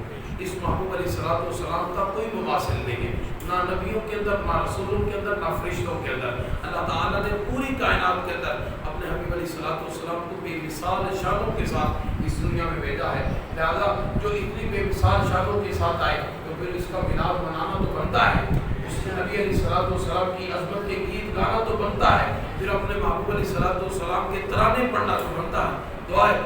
اس محبوب علیہ السلام کا کوئی مماثل نہیں ہے، نہ نبیوں کے اندر، نہ رسولوں کے اندر، نہ فرشتوں کے اندر۔ اللہ تعالیٰ نے پوری کائنات کے اندر اپنے حبیب علیہ السلام کو بے مثال شانوں کے ساتھ اس دنیا میں بھیجا ہے۔ لہذا جو اتنی بے مثال شانوں کے ساتھ آئے تو پھر اس کا میلاد منانا تو بنتا ہے، اس نے نبی علیہ السلام کی عظمت کے گیت گانا تو بنتا ہے، پھر اپنے محبوب علیہ السلام کے ترانے پڑھنا تو بنتا ہے۔ دعا ہے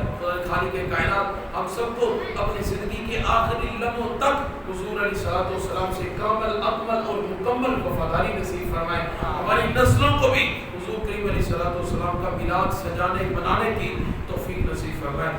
خالق کائنات ہم سب کو اپنی زندگی کے آخری لمحوں تک حضور علیہ السلام سے کامل، اکمل اور مکمل وفاداری نصیب فرمائے۔ ہماری نسلوں کو بھی حضور کریم علیہ السلام کا میلاد سجانے منانے کی توفیق نصیب فرمائے۔